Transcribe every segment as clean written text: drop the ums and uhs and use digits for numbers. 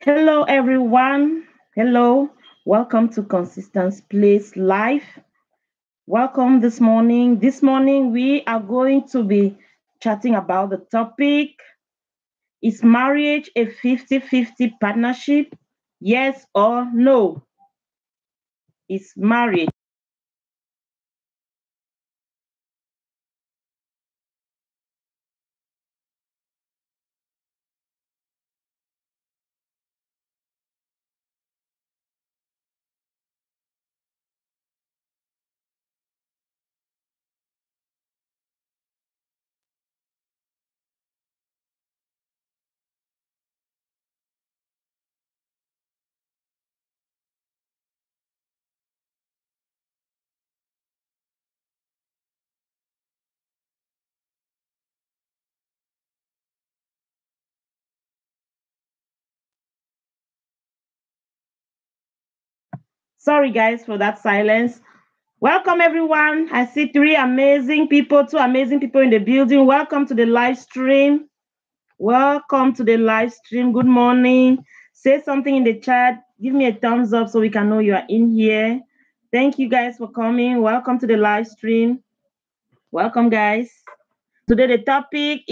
Hello, everyone. Hello. Welcome to Consistence Place Live. Welcome this morning. This morning, we are going to be chatting about the topic: Is marriage a 50-50 partnership? Yes or no? Is marriage? Sorry, guys, for that silence. Welcome, everyone. I see three amazing people, two amazing people in the building. Welcome to the live stream. Welcome to the live stream. Good morning. Say something in the chat. Give me a thumbs up so we can know you are in here. Thank you guys for coming. Welcome to the live stream. Welcome, guys. Today the topic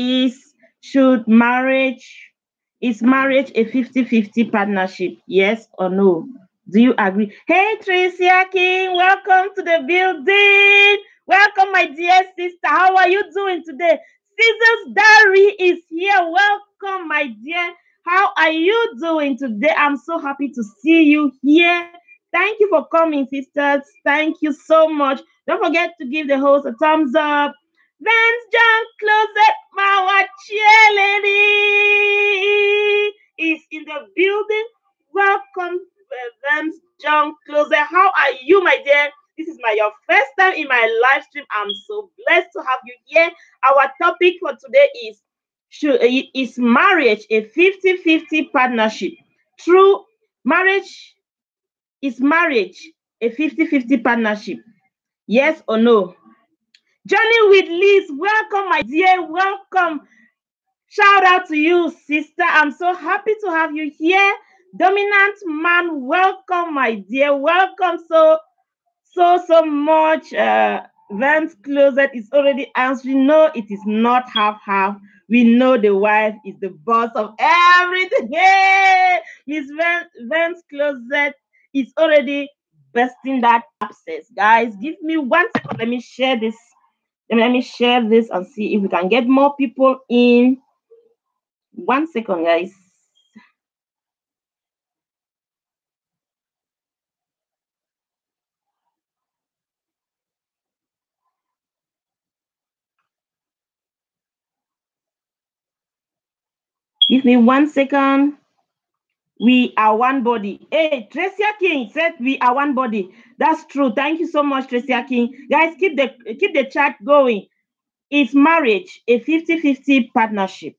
should marriage is marriage a 50-50 partnership? Yes or no? Do you agree? Hey Tricia King, welcome to the building. Welcome, my dear sister. How are you doing today? Caesar's Diary is here. Welcome, my dear. How are you doing today? I'm so happy to see you here. Thank you for coming, sisters. Thank you so much. Don't forget to give the host a thumbs up. Vince John Closet, my cheerleader is in the building. Welcome, Vince John Closet. How are you, my dear? This is your first time in my live stream. I'm so blessed to have you here. Our topic for today is marriage a 50-50 partnership? True marriage is marriage a 50-50 partnership? Yes or no? Johnny with Liz, welcome, my dear. Welcome. Shout out to you, sister. I'm so happy to have you here. Dominant man, welcome, my dear. Welcome so much. Vance Closet is already answering. No, it is not half. We know the wife is the boss of everything. Yay! Miss Vance Closet is already besting that abscess. Guys, give me 1 second. Let me share this and see if we can get more people in. 1 second, guys. Give me 1 second. We are one body. Hey, Tricia King said we are one body. That's true. Thank you so much, Tricia King. Guys, keep the chat going. Is marriage a 50-50 partnership?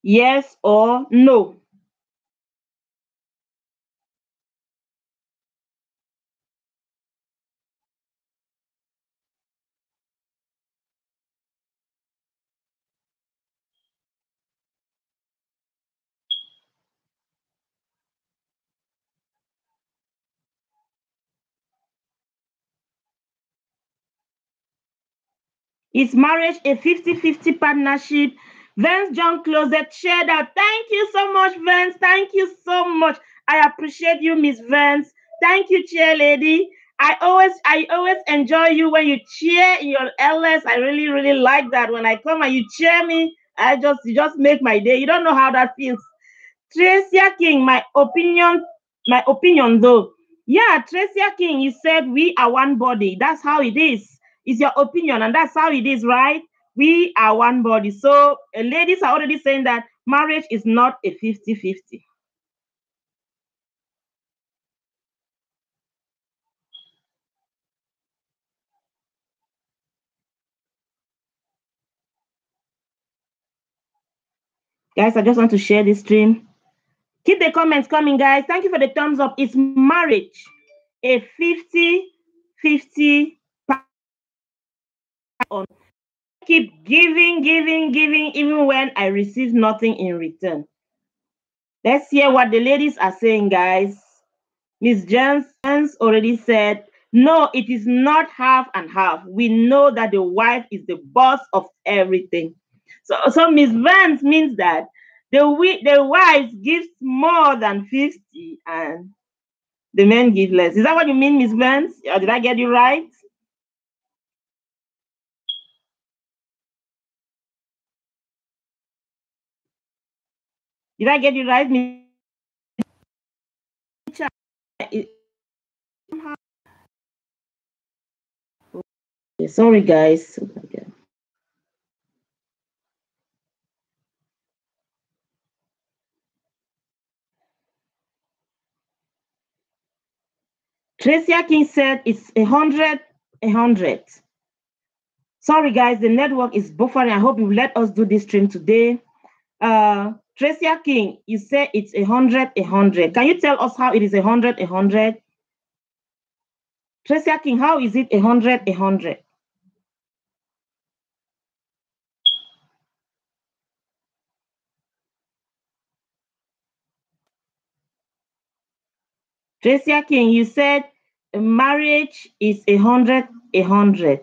Yes or no? Is marriage a 50-50 partnership? Vance John Closet shared out. Thank you so much, Vance. Thank you so much. I appreciate you, Miss Vance. Thank you, chair lady. I always enjoy you when you cheer in your LS. I really like that. When I come and you cheer me, you just make my day. You don't know how that feels. Tracia King, my opinion though. Yeah, Tracia King, you said we are one body. That's how it is. It's your opinion, and that's how it is, right? We are one body. So ladies are already saying that marriage is not a 50-50. Guys, I just want to share this stream. Keep the comments coming, guys. Thank you for the thumbs up. Is marriage a 50-50 on? Keep giving, even when I receive nothing in return. Let's hear what the ladies are saying, guys. Miss Jones already said, no, it is not half and half. We know that the wife is the boss of everything. So Miss Vance means that the wife gives more than 50 and the men give less. Is that what you mean, Miss Vance? Or did I get you right? Did I get you right, Miss? Sorry, guys. Tracy King said it's 100, 100. Sorry, guys, the network is buffering. I hope you let us do this stream today. Tracy King, you say it's 100, 100. Can you tell us how it is 100, 100? Tracy King, how is it 100, 100? Tracy King, you said marriage is 100, 100.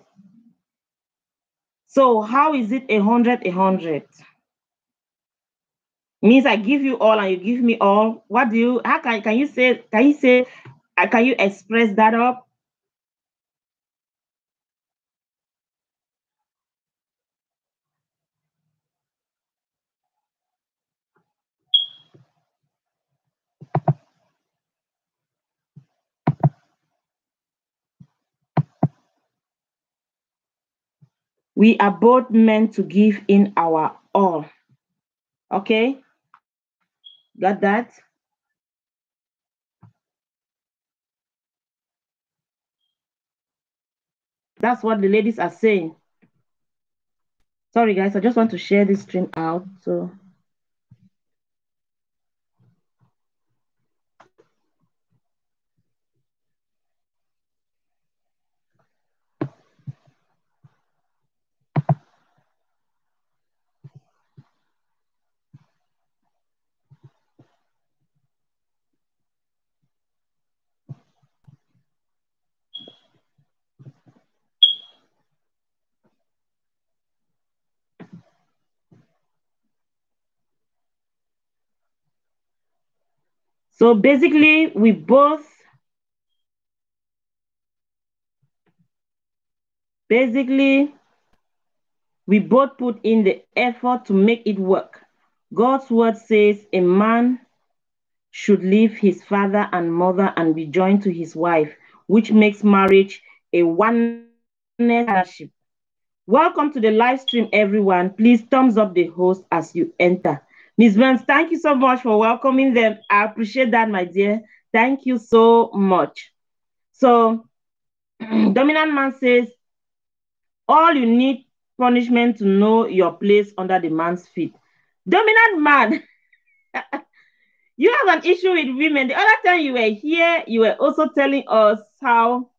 So how is it 100, 100? Means I give you all and you give me all. What do you? How can you say? Can you express that up? We are both meant to give in our all. Okay, got that? That's what the ladies are saying. Sorry, guys, I just want to share this stream out. So basically, we both put in the effort to make it work. God's word says a man should leave his father and mother and be joined to his wife, which makes marriage a oneness partnership. Welcome to the live stream, everyone. Please thumbs up the host as you enter. Ms. Vance, thank you so much for welcoming them. I appreciate that, my dear. Thank you so much. So, Dominant Man says, all you need punishment to know your place under the man's feet. Dominant Man, you have an issue with women. The other time you were here, you were also telling us how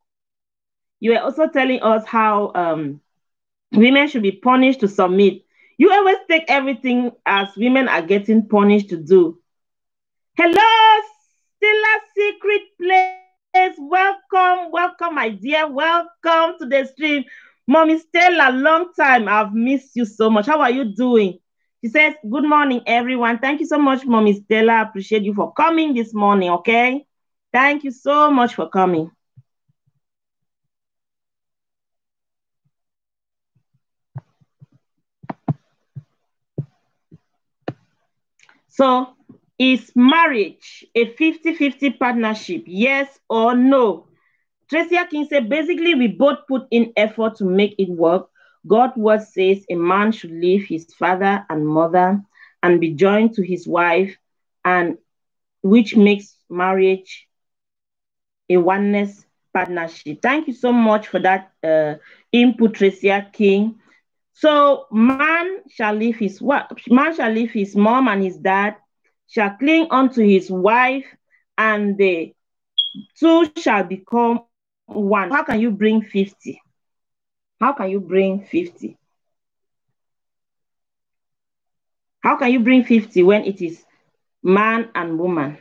women should be punished to submit. You always take everything as women are getting punished to do. Hello, Stella Secret Place. Welcome, my dear. Welcome to the stream. Mommy Stella, long time. I've missed you so much. How are you doing? She says, good morning, everyone. Thank you so much, Mommy Stella. I appreciate you for coming this morning, okay? Thank you so much for coming. So, is marriage a 50-50 partnership? Yes or no? Tracy Akin said, basically, we both put in effort to make it work. God's word says a man should leave his father and mother and be joined to his wife, and which makes marriage a oneness partnership. Thank you so much for that input, Tracy King. So man shall leave his mom and his dad, shall cling unto his wife, and the two shall become one. How can you bring 50? How can you bring 50? How can you bring 50 when it is man and woman.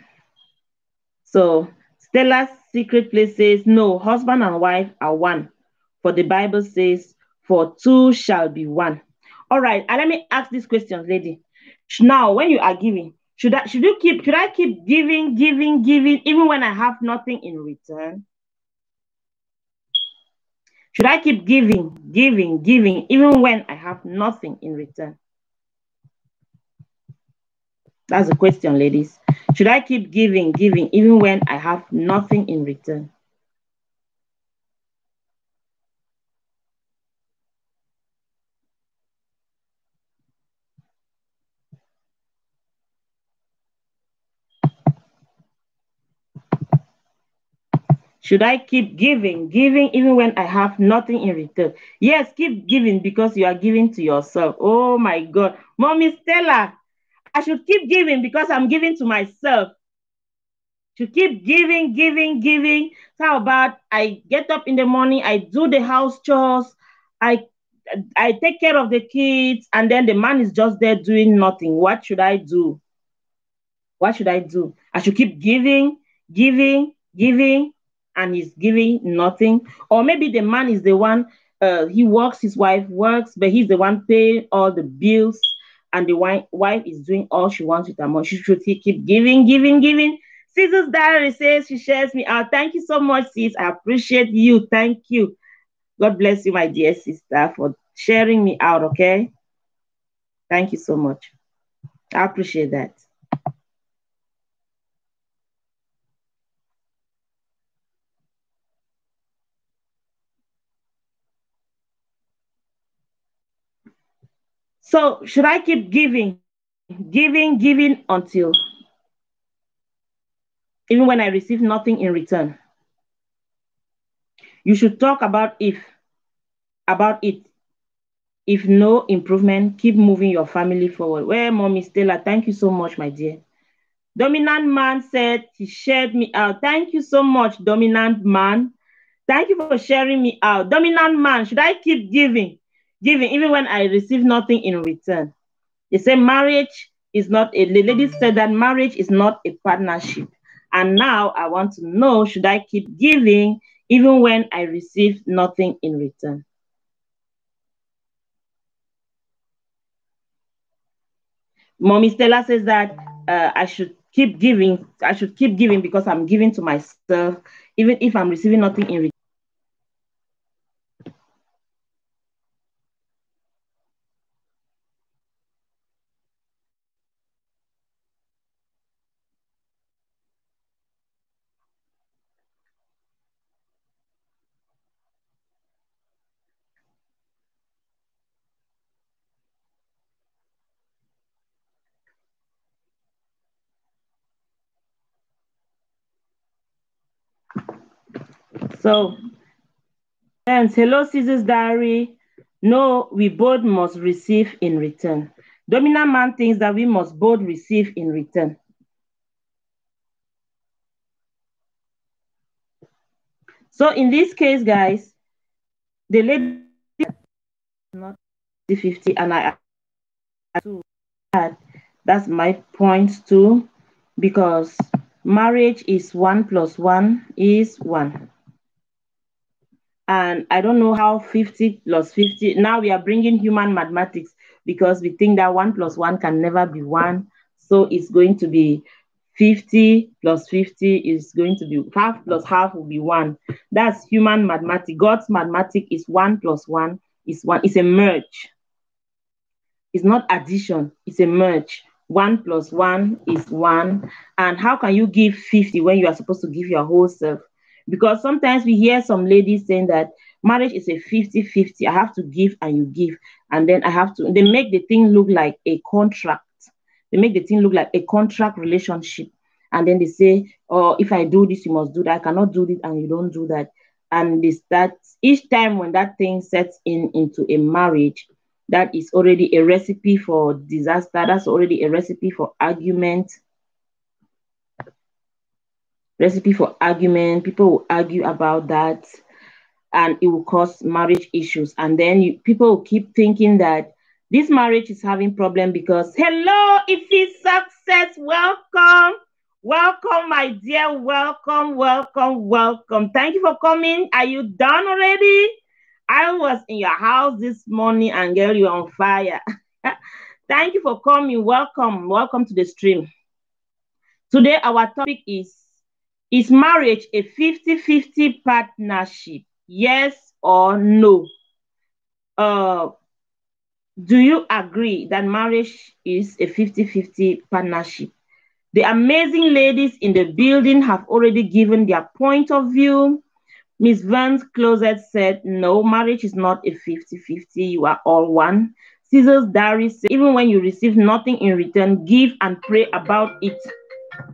So Stella's secret place says, no, husband and wife are one. For the Bible says, for two shall be one. All right, and let me ask this question, lady. Now, when you are giving, should I keep giving, even when I have nothing in return? Should I keep giving, even when I have nothing in return? That's the question, ladies. Should I keep giving, even when I have nothing in return? Should I keep giving, even when I have nothing in return? Yes, keep giving because you are giving to yourself. Oh my God. Mommy Stella, I should keep giving because I'm giving to myself. To keep giving, How about I get up in the morning, I do the house chores, I I take care of the kids, and then the man is just there doing nothing. What should I do? What should I do? I should keep giving, and he's giving nothing. Or maybe the man is the one, he works, his wife works, but he's the one paying all the bills, and the wife is doing all she wants with her money. She should keep giving, Caesar's diary says she shares me out. Thank you so much, sis. I appreciate you. Thank you. God bless you, my dear sister, for sharing me out, okay? Thank you so much. I appreciate that. So should I keep giving, until even when I receive nothing in return? You should talk about it. If no improvement, keep moving your family forward. Well, Mommy Stella, thank you so much, my dear. Dominant man said he shared me out. Thank you so much, dominant man. Thank you for sharing me out. Dominant man, should I keep giving, even when I receive nothing in return? They say marriage is not the lady said that marriage is not a partnership. And now I want to know, should I keep giving even when I receive nothing in return? Mommy Stella says that I should keep giving. I should keep giving because I'm giving to myself, even if I'm receiving nothing in return. So, and hello, Caesar's diary. No, we both must receive in return. Dominant man thinks that we must both receive in return. So in this case, guys, the lady not 50, and I too that that's my point too, because marriage is 1 + 1 is 1. And I don't know how 50 + 50. Now we are bringing human mathematics because we think that 1 + 1 can never be 1. So it's going to be 50 + 50 is going to be half plus half will be 1. That's human mathematics. God's mathematics is 1 + 1 is 1. It's a merge. It's not addition, it's a merge. 1 + 1 is 1. And how can you give 50 when you are supposed to give your whole self? Because sometimes we hear some ladies saying that marriage is a 50-50. I have to give and you give. And then I have to, they make the thing look like a contract. They make the thing look like a contract relationship. And then they say, oh, if I do this, you must do that. I cannot do this and you don't do that. And they start, each time when that thing sets into a marriage, that is already a recipe for disaster. That's already a recipe for argument. People will argue about that, and it will cause marriage issues. And then people will keep thinking that This marriage is having problem because, hello, if it's success, welcome. Welcome, my dear. Welcome, welcome, welcome. Thank you for coming. Are you done already? I was in your house this morning and girl, you're on fire. Thank you for coming. Welcome. Welcome to the stream. Today, our topic is marriage a 50-50 partnership? Yes or no? Do you agree that marriage is a 50-50 partnership? The amazing ladies in the building have already given their point of view. Miss Van's Closet said, no, marriage is not a 50-50. You are all one. Caesar's Diary said, even when you receive nothing in return, give and pray about it.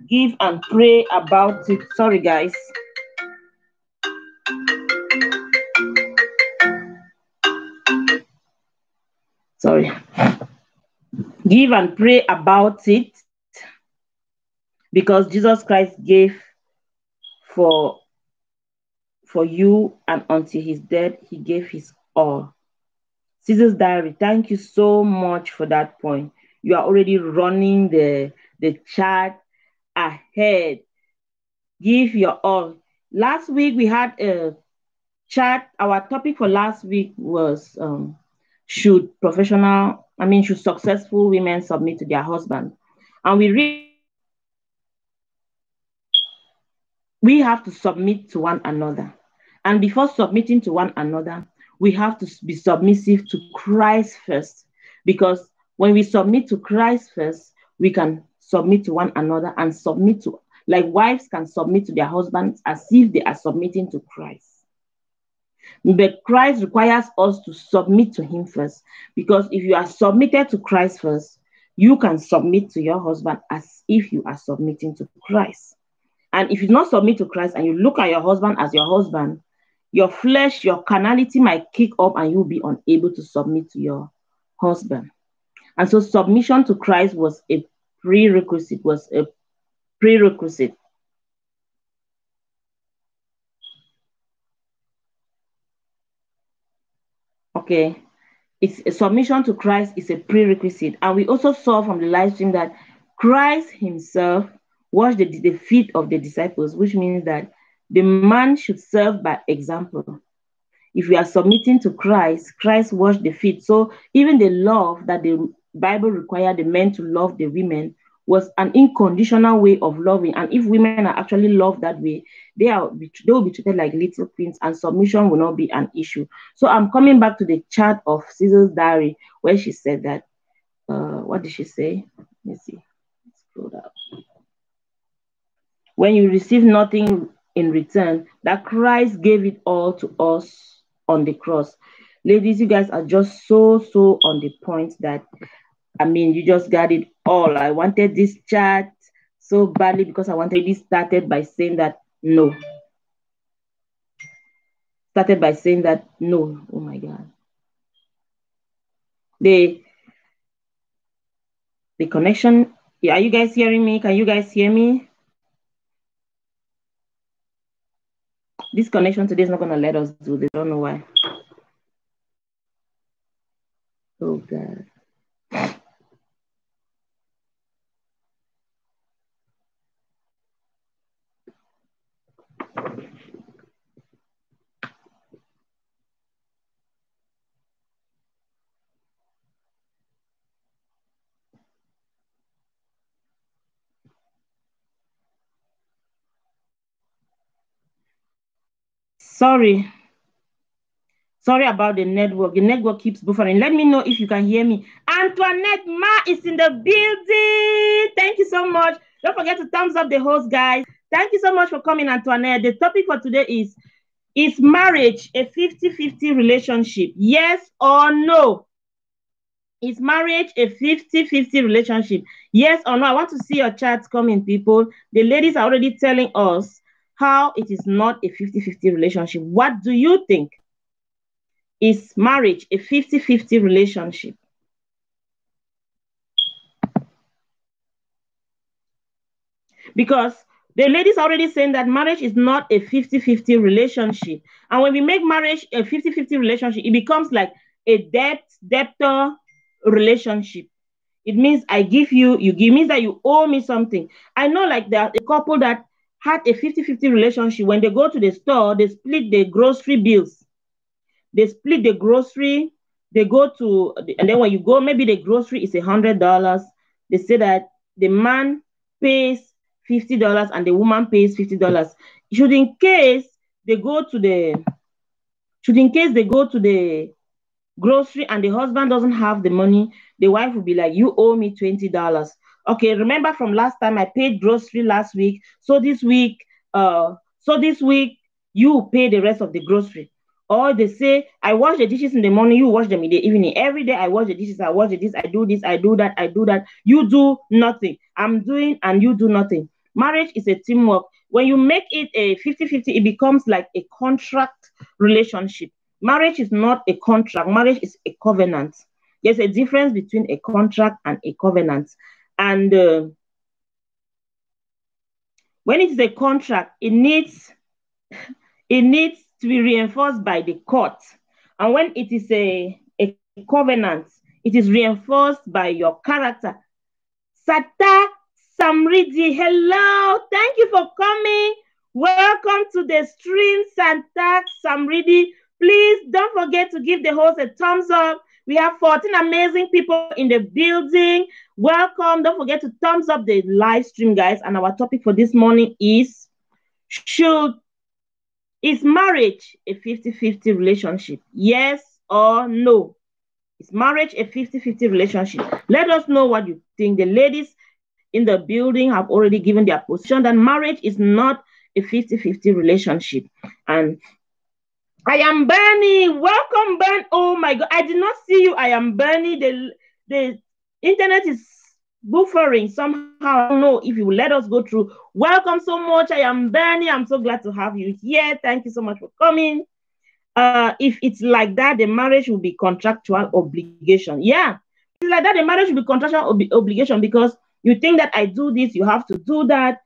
Give and pray about it. Sorry, guys. Sorry. Give and pray about it because Jesus Christ gave for you, and until his death, he gave his all. Caesar's Diary, thank you so much for that point. You are already running the chat ahead. Give your all. Last week we had a chat. Our topic for last week was should successful women submit to their husband? And we have to submit to one another. And before submitting to one another, we have to be submissive to Christ first. Because when we submit to Christ first, we can submit to one another and submit to, like wives can submit to their husbands as if they are submitting to Christ. But Christ requires us to submit to him first. Because if you are submitted to Christ first, you can submit to your husband as if you are submitting to Christ. And if you not submit to Christ and you look at your husband as your husband, your flesh, your carnality might kick up and you'll be unable to submit to your husband. And so submission to Christ was a prerequisite, Okay. It's a submission to Christ is a prerequisite. And we also saw from the live stream that Christ himself washed the feet of the disciples, which means that the man should serve by example. If we are submitting to Christ, Christ washed the feet. So even the love that the Bible required the men to love the women was an unconditional way of loving. And if women are actually loved that way, they will be treated like little queens, and submission will not be an issue. So I'm coming back to the chat of Caesar's Diary where she said that, what did she say? Let me see. Scroll down. When you receive nothing in return, that Christ gave it all to us on the cross. Ladies, you guys are just so on the point that, you just got it all. I wanted this chat so badly because I wanted this started by saying that no. Started by saying that no. Oh my God. The connection. Yeah, are you guys hearing me? Can you guys hear me? This connection today is not going to let us do this. I don't know why. Oh God. Sorry about the network. The network keeps buffering. Let me know if you can hear me. Antoinette Ma is in the building. Thank you so much. Don't forget to thumbs up the host, guys. Thank you so much for coming, Antoinette. The topic for today is marriage a 50-50 relationship? Yes or no? Is marriage a 50-50 relationship? Yes or no? I want to see your chats coming, people. The ladies are already telling us how it is not a 50-50 relationship. What do you think? Is marriage a 50-50 relationship? Because the ladies are already saying that marriage is not a 50-50 relationship. And when we make marriage a 50-50 relationship, it becomes like a debtor relationship. It means I give you, you give, means that you owe me something. I know like that a couple that had a 50-50 relationship. When they go to the store, they split the grocery bills. They split the grocery. They go to, and then when you go, maybe the grocery is $100. They say that the man pays $50 and the woman pays $50. Should in case they go to the, should in case they go to the grocery and the husband doesn't have the money, the wife will be like, you owe me $20. Okay, remember from last time I paid grocery last week, so this week, you pay the rest of the grocery. Or they say, I wash the dishes in the morning, you wash them in the evening. Every day I wash the dishes, I wash the dishes, I do this, I do that, I do that. You do nothing. I'm doing and you do nothing. Marriage is a teamwork. When you make it a 50-50, it becomes like a contract relationship. Marriage is not a contract. Marriage is a covenant. There's a difference between a contract and a covenant. And when it is a contract, it needs to be reinforced by the court. And when it is a covenant, it is reinforced by your character. Sata Samridi, hello. Thank you for coming. Welcome to the stream, Santa Samridi. Please don't forget to give the host a thumbs up. We have 14 amazing people in the building. Welcome. Don't forget to thumbs up the live stream, guys. And our topic for this morning is, is marriage a 50-50 relationship? Yes or no? Is marriage a 50-50 relationship? Let us know what you think. The ladies in the building have already given their position that marriage is not a 50-50 relationship. And I am Bernie. Welcome, Bernie. Oh my God, I did not see you. I am Bernie. The internet is buffering somehow. I don't know if you will let us go through. Welcome so much. I am Bernie. I'm so glad to have you here. Thank you so much for coming. If it's like that, the marriage will be contractual obligation. Yeah, it's like that. The marriage will be contractual obligation because you think that I do this, you have to do that,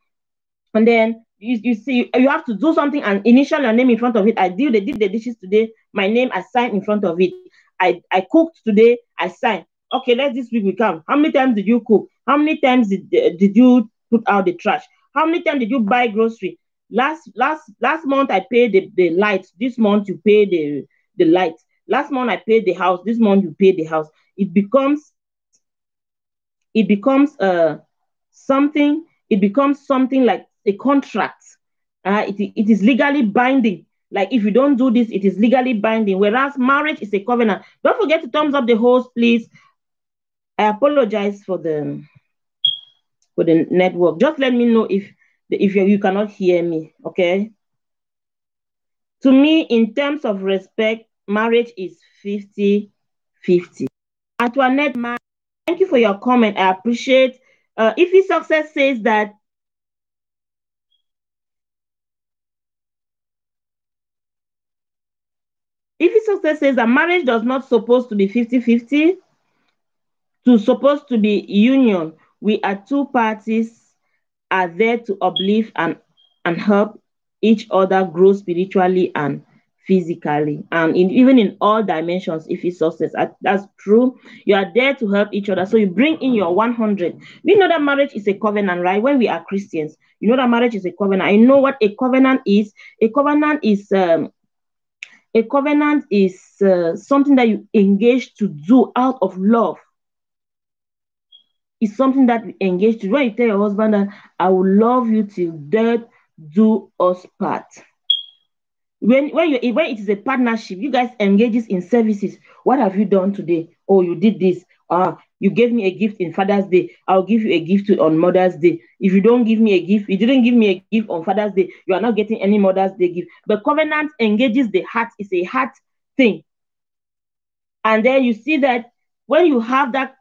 and then you see you have to do something and initial your name in front of it. They did the dishes today. My name, I signed in front of it. I cooked today. I signed. Okay, let's this week we come. How many times did you cook? How many times did you put out the trash? How many times did you buy grocery? Last month I paid the lights. This month you pay the lights. Last month I paid the house. This month you pay the house. It becomes something. It becomes something like a contract. It is legally binding. Like if you don't do this, it is legally binding. Whereas marriage is a covenant. Don't forget to thumbs up the host, please. I apologize for the network. Just let me know if you cannot hear me, okay? To me, in terms of respect, marriage is 50-50. Antoinette, thank you for your comment. I appreciate. Ify Success says that marriage does not supposed to be 50-50. To supposed to be union. We are two parties are there to uplift and help each other grow spiritually and physically, and even in all dimensions. If it's success, that's true. You are there to help each other, so you bring in your 100. We know that marriage is a covenant, right? When we are Christians, you know that marriage is a covenant. I know what a covenant is. A covenant is something that you engage to do out of love. It's something that we engage to. When you tell your husband that I will love you till death do us part. When it is a partnership, you guys engages in services. What have you done today? Oh, you did this. You gave me a gift in Father's Day. I'll give you a gift on Mother's Day. If you don't give me a gift, you didn't give me a gift on Father's Day, you are not getting any Mother's Day gift. But covenant engages the heart. It's a heart thing. And then you see that when you have that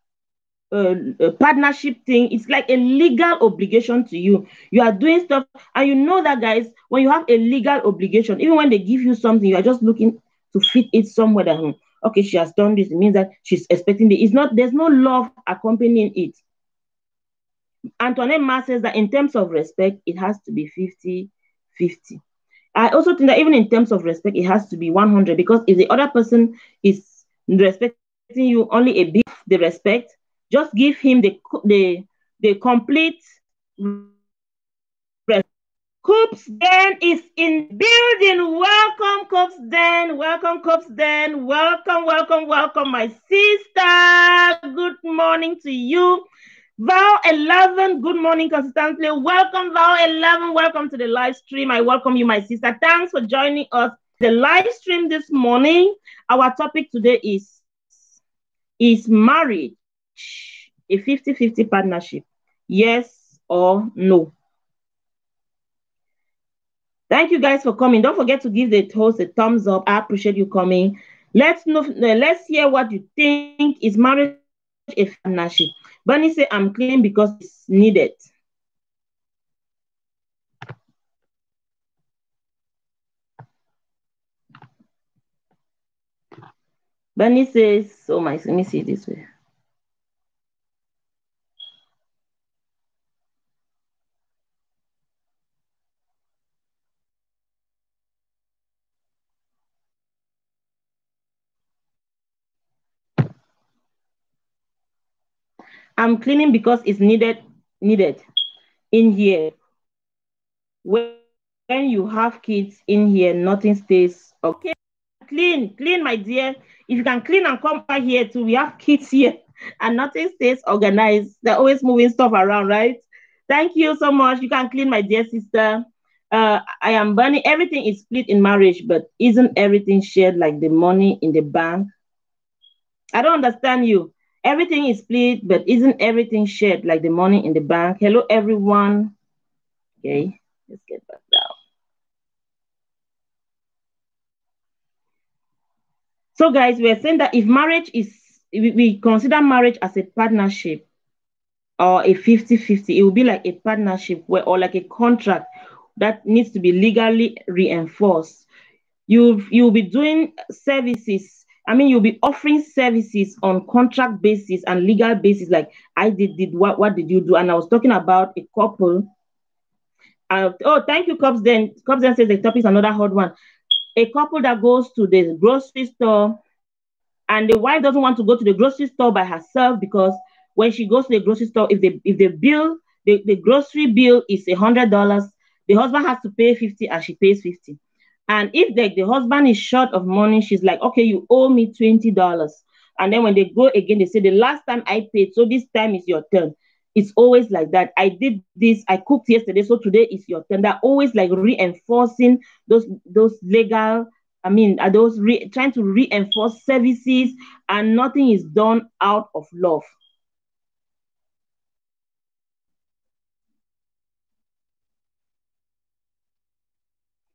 a partnership thing, it's like a legal obligation to you. You are doing stuff, and you know that, guys, when you have a legal obligation, even when they give you something, you are just looking to fit it somewhere that, okay, she has done this, it means that she's expecting it. It's not, there's no love accompanying it. Antoinette Ma says that in terms of respect, it has to be 50-50. I also think that even in terms of respect, it has to be 100, because if the other person is respecting you only a bit the respect. Just give him the complete respect. Coops Den is in building. Welcome, Coops Den. Welcome, Coops Den. Welcome, welcome, welcome, my sister. Good morning to you. Val 11, good morning, consistently. Welcome, Val 11. Welcome to the live stream. I welcome you, my sister. Thanks for joining us. The live stream this morning. Our topic today is marriage a 50-50 partnership? Yes or no? Thank you guys for coming. Don't forget to give the host a thumbs up. I appreciate you coming. Let's hear what you think. Is marriage a partnership? Bunny say I'm clean because it's needed. Bunny says, oh my, let me see it this way. I'm cleaning because it's needed in here. When you have kids in here, nothing stays okay. Clean, my dear. If you can clean and come back here too, we have kids here and nothing stays organized. They're always moving stuff around, right? Thank you so much. You can clean, my dear sister. I am Bunny. Everything is split in marriage, but isn't everything shared like the money in the bank? I don't understand you. Everything is split, but isn't everything shared like the money in the bank? Hello, everyone. Okay, let's get back down. So, guys, we're saying that if marriage is, we consider marriage as a partnership or a 50-50, it will be like a partnership or like a contract that needs to be legally reinforced. You'll be doing services. I mean, you'll be offering services on contract basis and legal basis. Like I did what did you do? And I was talking about a couple. Oh, thank you, Cops. Then says the topic is another hot one. A couple that goes to the grocery store, and the wife doesn't want to go to the grocery store by herself because when she goes to the grocery store, if the grocery bill is $100, the husband has to pay 50 and she pays 50. And if the husband is short of money, she's like, okay, you owe me $20. And then when they go again, they say, the last time I paid, so this time is your turn. It's always like that. I did this, I cooked yesterday, so today is your turn. They're always like reinforcing those legal, are those trying to reinforce services, and nothing is done out of love.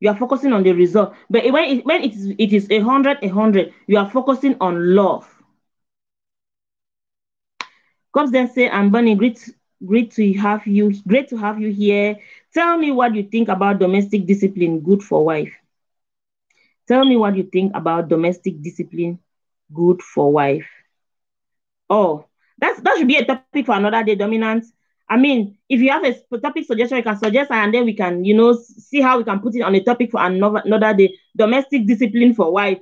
You are focusing on the result. But when it is 100, you are focusing on love. Comes then say, I'm Bunny, great to have you here. Tell me what you think about domestic discipline good for wife. Tell me what you think about domestic discipline good for wife. Oh, that should be a topic for another day, dominant. I mean, if you have a topic suggestion, you can suggest, and then we can, see how we can put it on a topic for another day. Domestic discipline for wife.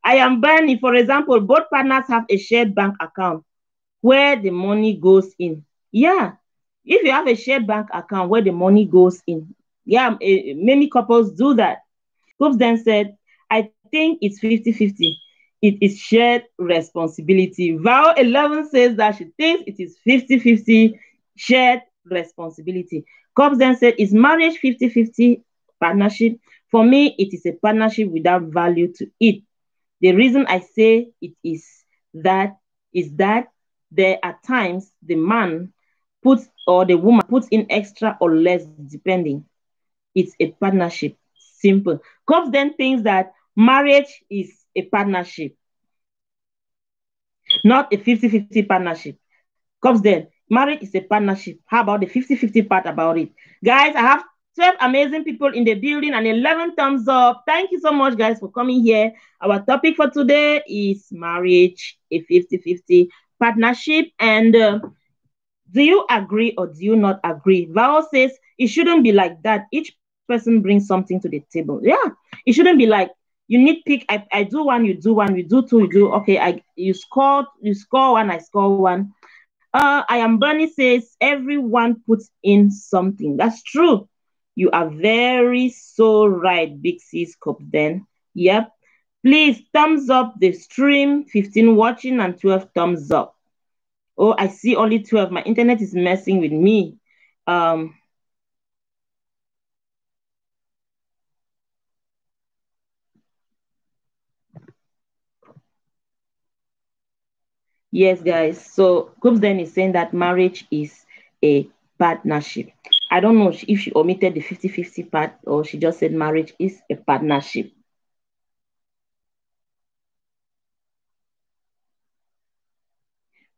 I am Bernie. For example, both partners have a shared bank account where the money goes in. Yeah, if you have a shared bank account where the money goes in, yeah, many couples do that. Coops then said, I think it's 50-50. It is shared responsibility. Val 11 says that she thinks it is 50-50 shared responsibility. Coops then said, is marriage 50-50 partnership? For me, it is a partnership without value to it. The reason I say it is that there are times the man puts or the woman puts in extra or less depending. It's a partnership. Simple. Cops then thinks that marriage is a partnership, not a 50-50 partnership. Cops then, marriage is a partnership. How about the 50-50 part about it? Guys, I have 12 amazing people in the building and 11 thumbs up. Thank you so much, guys, for coming here. Our topic for today is marriage, a 50-50 partnership. And do you agree or do you not agree? Val says it shouldn't be like that. Each person brings something to the table. Yeah, it shouldn't be like You nitpick. I do one, you do one, you do two, you do okay. You score one, I score one. I am Bernie says everyone puts in something. That's true. You are very so right, Big C Scope then. Yep. Please thumbs up the stream, 15 watching and 12 thumbs up. Oh, I see only 12. My internet is messing with me. Yes, guys. So Coops then is saying that marriage is a partnership. I don't know if she omitted the 50-50 part or she just said marriage is a partnership.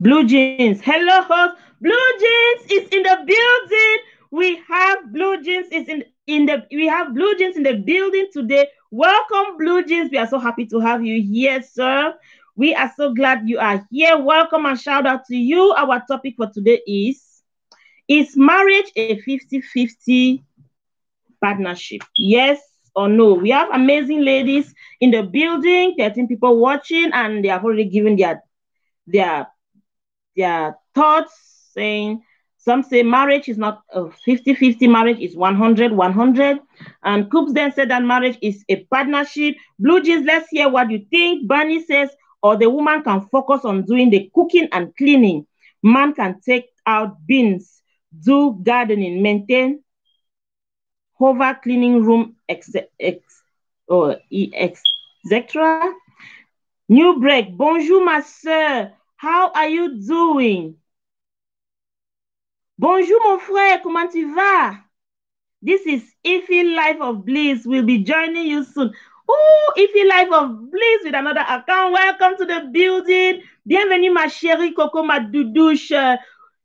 Blue Jeans. Hello, host. Blue Jeans is in the building. We have Blue Jeans in the building today. Welcome, Blue Jeans. We are so happy to have you here, sir. We are so glad you are here. Welcome and shout out to you. Our topic for today is marriage a 50-50 partnership? Yes or no? We have amazing ladies in the building, 13 people watching, and they have already given their thoughts, saying some say marriage is not a 50-50, marriage is 100-100. And Coops then said that marriage is a partnership. Blue Jeans, let's hear what you think. Bernie says, or the woman can focus on doing the cooking and cleaning. Man can take out bins, do gardening, maintain hover cleaning room, etc. New break. Bonjour, ma soeur. How are you doing? Bonjour, mon frère. Comment tu vas? This is Ify Life of Bliss. We'll be joining you soon. Oh, Ify Life of Bliss with another account. Welcome to the building. Bienvenue, ma chérie Coco, ma doudouche.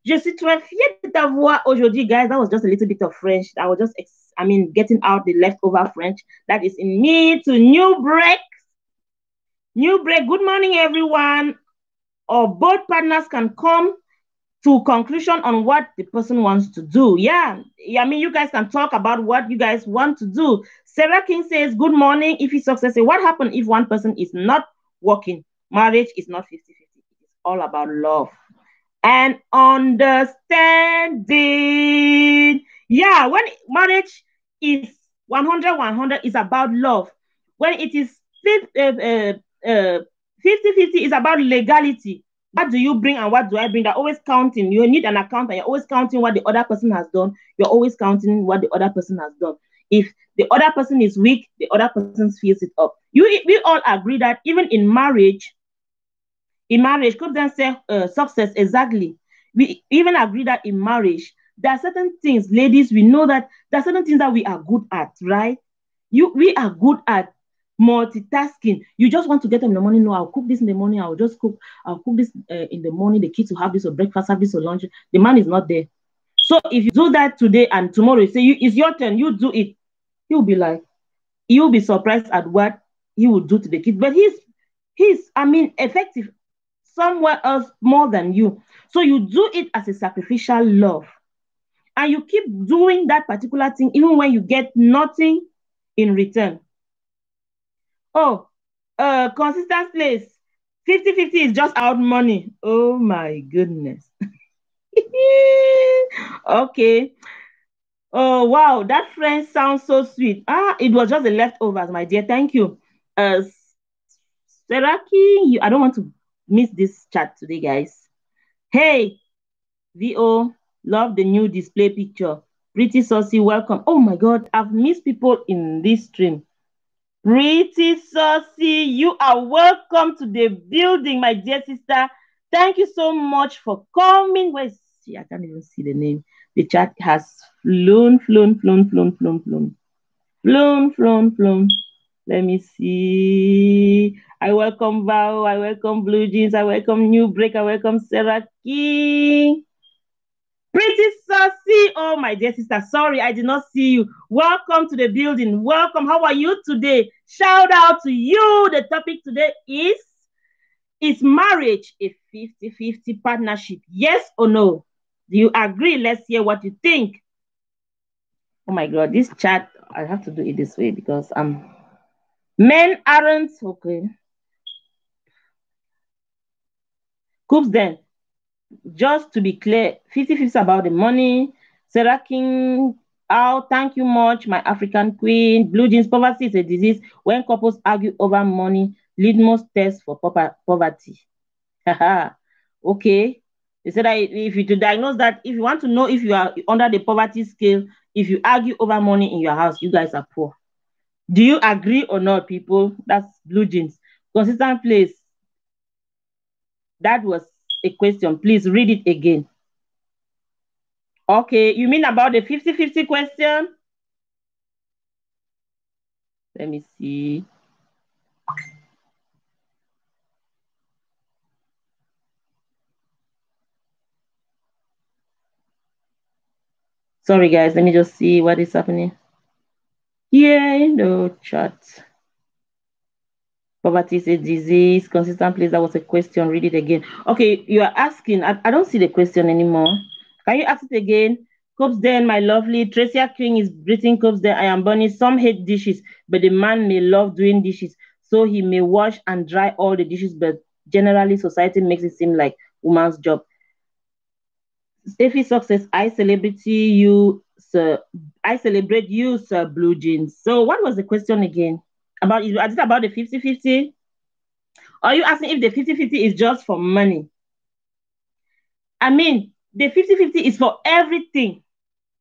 Je suis très fière de ta voix aujourd'hui, guys. That was just a little bit of French. I was just, getting out the leftover French that is in me to new break. New break. Good morning, everyone. Or both partners can come to conclusion on what the person wants to do. Yeah, you guys can talk about what you guys want to do. Sarah King says, good morning. If it's success, what happens if one person is not working? Marriage is not 50-50. It's all about love and understanding. Yeah, when marriage is 100-100, is about love. When it is 50-50, is about legality. What do you bring and what do I bring? They're always counting. You need an accountant. You're always counting what the other person has done. You're always counting what the other person has done. If the other person is weak, the other person fills it up. We all agree that even in marriage, could then say success, exactly. We even agree that in marriage, there are certain things, ladies, we know that there are certain things that we are good at, right? We are good at multitasking. You just want to get them in the morning. No, I'll cook this in the morning. I'll cook this in the morning. The kids will have this or breakfast, have this or lunch. The man is not there. So if you do that today and tomorrow you say it's your turn, you do it. You'll be surprised at what he will do to the kids. But he's effective somewhere else more than you. So you do it as a sacrificial love. And you keep doing that particular thing even when you get nothing in return. Oh, consistent place. 50-50 is just out money. Oh my goodness. Okay. Oh wow, that friend sounds so sweet. It was just the leftovers, my dear. Thank you. Seraki, I don't want to miss this chat today, guys. Hey, VO, love the new display picture. Pretty saucy, welcome. Oh my God, I've missed people in this stream. Pretty saucy, you are welcome to the building, my dear sister. Thank you so much for coming. Where is she? I can't even see the name. The chat has flown. Let me see. I welcome Val. I welcome Blue Jeans. I welcome New Break. I welcome Sarah King. Pretty saucy. Oh, my dear sister. Sorry, I did not see you. Welcome to the building. Welcome. How are you today? Shout out to you. The topic today is marriage a 50-50 partnership? Yes or no? Do you agree? Let's hear what you think. Oh my God, this chat, I have to do it this way because I'm Men aren't okay. Coops then, just to be clear, 50-50 about the money. Sarah King, oh, thank you much, my African queen. Blue jeans poverty is a disease. When couples argue over money, lead most tests for poverty. Okay. They said that if you to diagnose that, if you want to know if you are under the poverty scale, if you argue over money in your house, you guys are poor. Do you agree or not, people? That's blue jeans. Consistent place. That was a question. Please read it again. Okay, you mean about the 50-50 question? Let me see. Sorry, guys. Let me just see what is happening. Yeah, no chat. Poverty is a disease. Consistent place. That was a question. Read it again. Okay, you are asking. I don't see the question anymore. Can you ask it again? Coops then, my lovely. Tracia King is breathing coops then. I am burning. Some hate dishes, but the man may love doing dishes. So he may wash and dry all the dishes, but generally society makes it seem like woman's job. Steffi success, I celebrate you, sir. I celebrate you, sir, blue jeans. So what was the question again? About is it about the 50-50? Are you asking if the 50-50 is just for money? I mean, the 50-50 is for everything.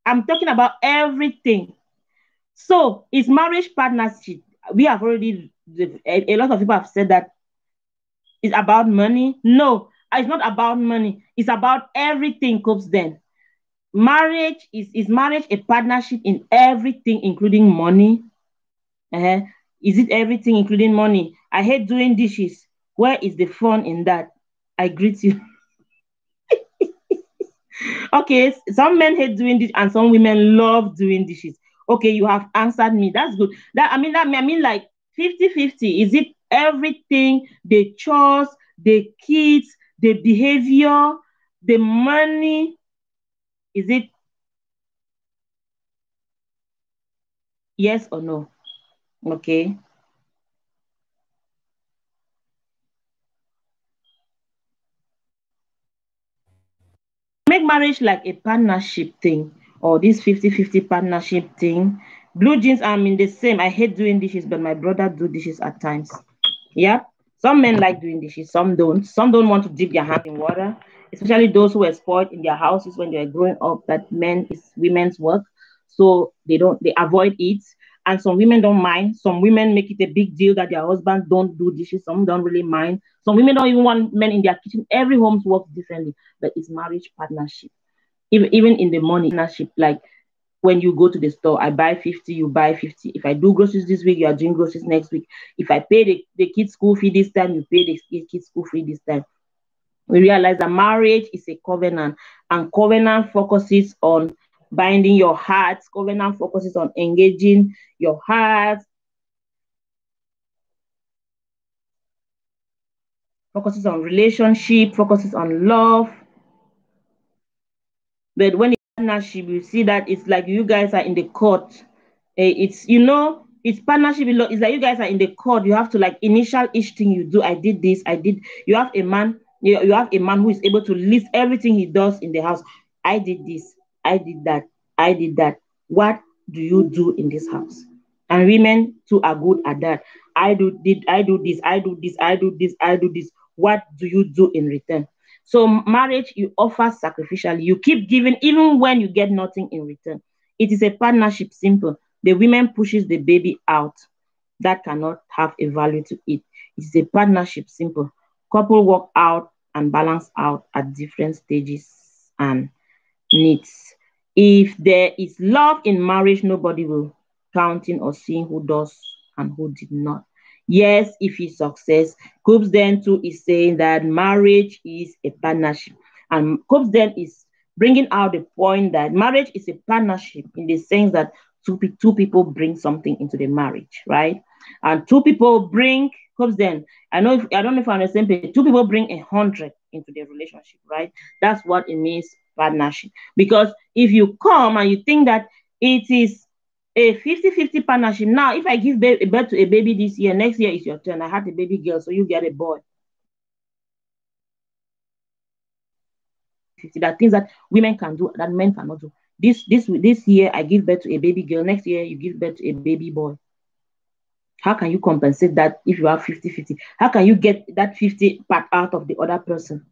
I'm talking about everything. So it's marriage partnership. We have already, a lot of people have said that it's about money. No, it's not about money. It's about everything, Coops then. Marriage is marriage a partnership in everything, including money? Uh-huh. Is it everything, including money? I hate doing dishes. Where is the fun in that? I greet you. Okay, some men hate doing this and some women love doing dishes. Okay, you have answered me. That's good. That I mean like 50-50. Is it everything, the chores, the kids, the behavior, the money? Is it yes or no? Okay. Make marriage like a partnership thing or this 50-50 partnership thing. Blue jeans, I'm in the same. I hate doing dishes, but my brother do dishes at times. Yeah. Some men like doing dishes, some don't. Some don't want to dip their hand in water, especially those who were spoiled in their houses when they were growing up, that men is women's work. So they avoid it. And some women don't mind. Some women make it a big deal that their husband don't do dishes. Some don't really mind. Some women don't even want men in their kitchen. Every home works differently, but it's marriage partnership. Even in the money partnership, like when you go to the store, I buy 50, you buy 50. If I do groceries this week, you are doing groceries next week. If I pay the kids' school fee this time, you pay the kids' school fee this time. We realize that marriage is a covenant, and covenant focuses on binding your heart. Covenant focuses on engaging your heart, focuses on relationship, focuses on love. But when it's partnership, you see that it's like you guys are in the court. It's it's partnership. It's like you guys are in the court. You have to like initial each thing you do. I did this. I did. You have a man. You have a man who is able to list everything he does in the house. I did this. I did that. I did that. What do you do in this house? And women too are good at that. I do this. I do this. I do this. I do this. What do you do in return? So marriage, you offer sacrificially. You keep giving even when you get nothing in return. It is a partnership, simple. The women pushes the baby out. That cannot have a value to it. It's a partnership, simple. Couple work out and balance out at different stages and needs. If there is love in marriage, nobody will counting or seeing who does and who did not. Yes, if it's success, Coops then too is saying that marriage is a partnership. And Coops then is bringing out the point that marriage is a partnership in the sense that two people bring something into the marriage, right? And two people bring, Coops then, I don't know if I'm on the same page, two people bring 100 into the relationship, right? That's what it means, partnership. Because if you come and you think that it is A 50-50 partnership. Now, if I give birth to a baby this year, next year is your turn. I had a baby girl, so you get a boy. 50. There are things that women can do that men cannot do. This year, I give birth to a baby girl. Next year, you give birth to a baby boy. How can you compensate that if you have 50-50? How can you get that 50 part out of the other person?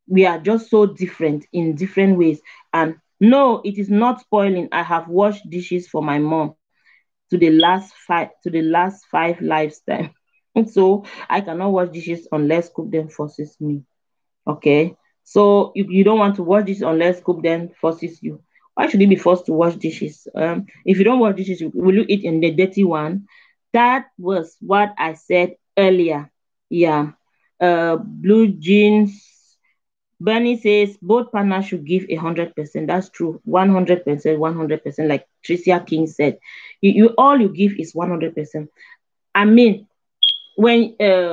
We are just so different in different ways. And no, it is not spoiling. I have washed dishes for my mom to the last five lifetime. So I cannot wash dishes unless cook them forces me. Okay. So if you don't want to wash dishes unless cook them forces you, why should you be forced to wash dishes? If you don't wash dishes, will you eat in the dirty one? That was what I said earlier. Yeah. Blue jeans. Bernie says both partners should give 100%. That's true. 100%, 100%. Like Tricia King said, you all you give is 100%. I mean, when we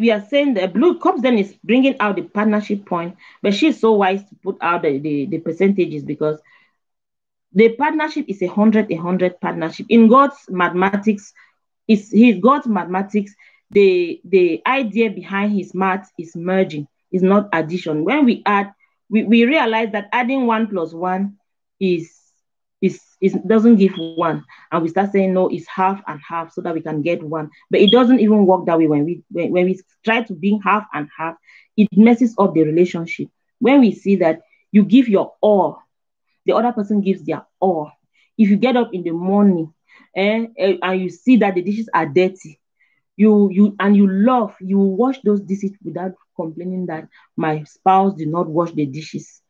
are saying that Blue Cops then is bringing out the partnership point, but she's so wise to put out the percentages because the partnership is 100 partnership in God's mathematics. Is his God's mathematics? The idea behind his math is merging, is not addition. When we add, we realize that adding 1 plus 1 is doesn't give 1, and we start saying no, it's half and half so that we can get 1. But it doesn't even work that way. When we try to bring half and half, it messes up the relationship. When we see that you give your all, the other person gives their all. If you get up in the morning and you see that the dishes are dirty, you wash those dishes without complaining that my spouse did not wash the dishes.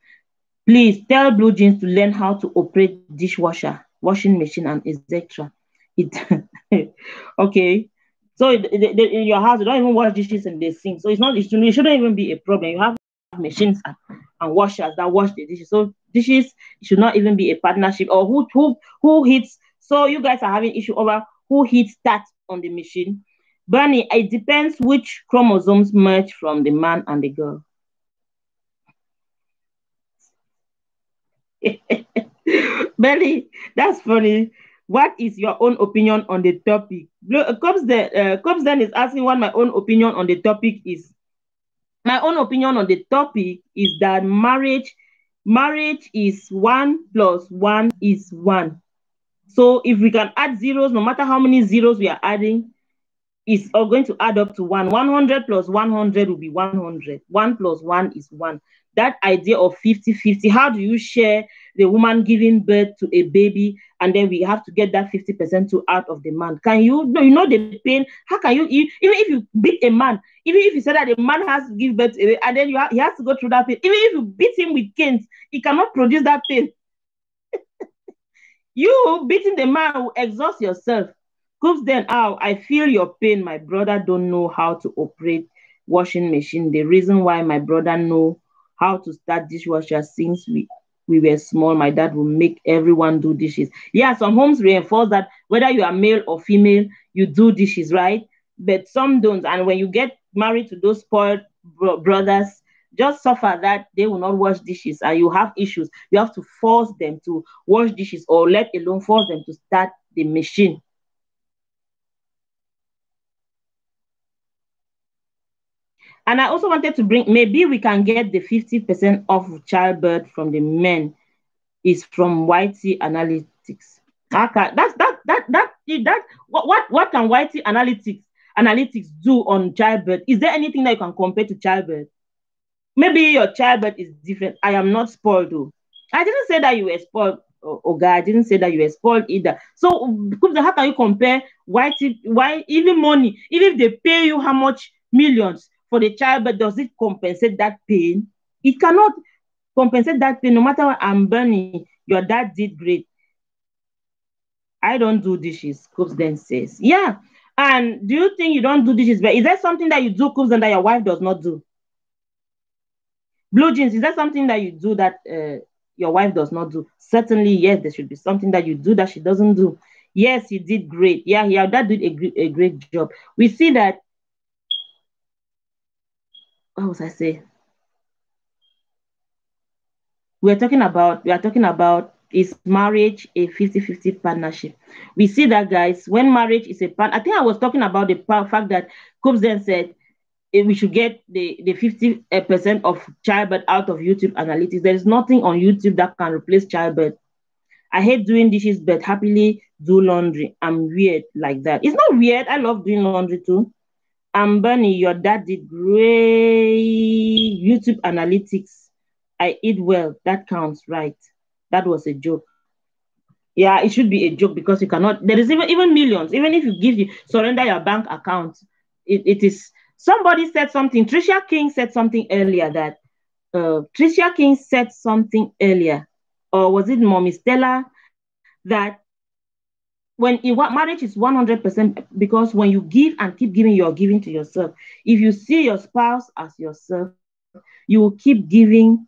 Please tell Blue Jeans to learn how to operate dishwasher, washing machine, and etc. It okay. So in your house, you don't even wash dishes in the sink. So it shouldn't even be a problem. You have machines and washers that wash the dishes. So dishes should not even be a partnership. Or who hits. So you guys are having issue over who hits that on the machine. Bernie, it depends which chromosomes merge from the man and the girl. Bernie, that's funny. What is your own opinion on the topic? Cops then is asking what my own opinion on the topic is. My own opinion on the topic is that marriage is 1 + 1 is 1. So if we can add zeros, no matter how many zeros we are adding, is all going to add up to 1. 100 + 100 will be 100. 1 + 1 is 1. That idea of 50-50, how do you share the woman giving birth to a baby and then we have to get that 50% to out of the man? Can you know the pain? How can you even if you beat a man, even if you say that the man has to give birth to a, and then he has to go through that pain, even if you beat him with canes, he cannot produce that pain. You beating the man will exhaust yourself. Cooks then, I feel your pain. My brother don't know how to operate washing machine. The reason why my brother know how to start dishwasher since we were small, my dad will make everyone do dishes. Yeah, some homes reinforce that whether you are male or female, you do dishes, right? But some don't. And when you get married to those spoiled brothers, just suffer that they will not wash dishes and you have issues. You have to force them to wash dishes or let alone force them to start the machine. And I also wanted to bring, maybe we can get the 50% off childbirth from the men is from YT Analytics. Okay, what can YT Analytics do on childbirth? Is there anything that you can compare to childbirth? Maybe your childbirth is different. I am not spoiled though. I didn't say that you were spoiled, Oga. I didn't say that you were spoiled either. So how can you compare why even money, even if they pay you how much millions for the childbirth, does it compensate that pain? It cannot compensate that pain. No matter what I'm burning, your dad did great. I don't do dishes, Coops then says. Yeah. And do you think you don't do dishes? But is there something that you do, Coops, and that your wife does not do? Blue jeans, is that something that you do that your wife does not do? Certainly, yes, there should be something that you do that she doesn't do. Yes, you did great. Yeah, that did a great job. We see that, what was I saying? We are talking about is marriage a 50-50 partnership? We see that, guys, when marriage is a part, I think I was talking about the fact that Coops then said we should get the 50% of childbirth out of YouTube analytics. There is nothing on YouTube that can replace childbirth. I hate doing dishes, but happily do laundry. I'm weird like that. It's not weird. I love doing laundry too. Bernie, your dad did great YouTube analytics. I eat well. That counts, right? That was a joke. Yeah, it should be a joke because you cannot. There is even millions. Even if you surrender your bank account, it is. Somebody said something. Tricia King said something earlier that. Tricia King said something earlier, or was it Mommy Stella, that marriage is 100% because when you give and keep giving, you're giving to yourself. If you see your spouse as yourself, you will keep giving,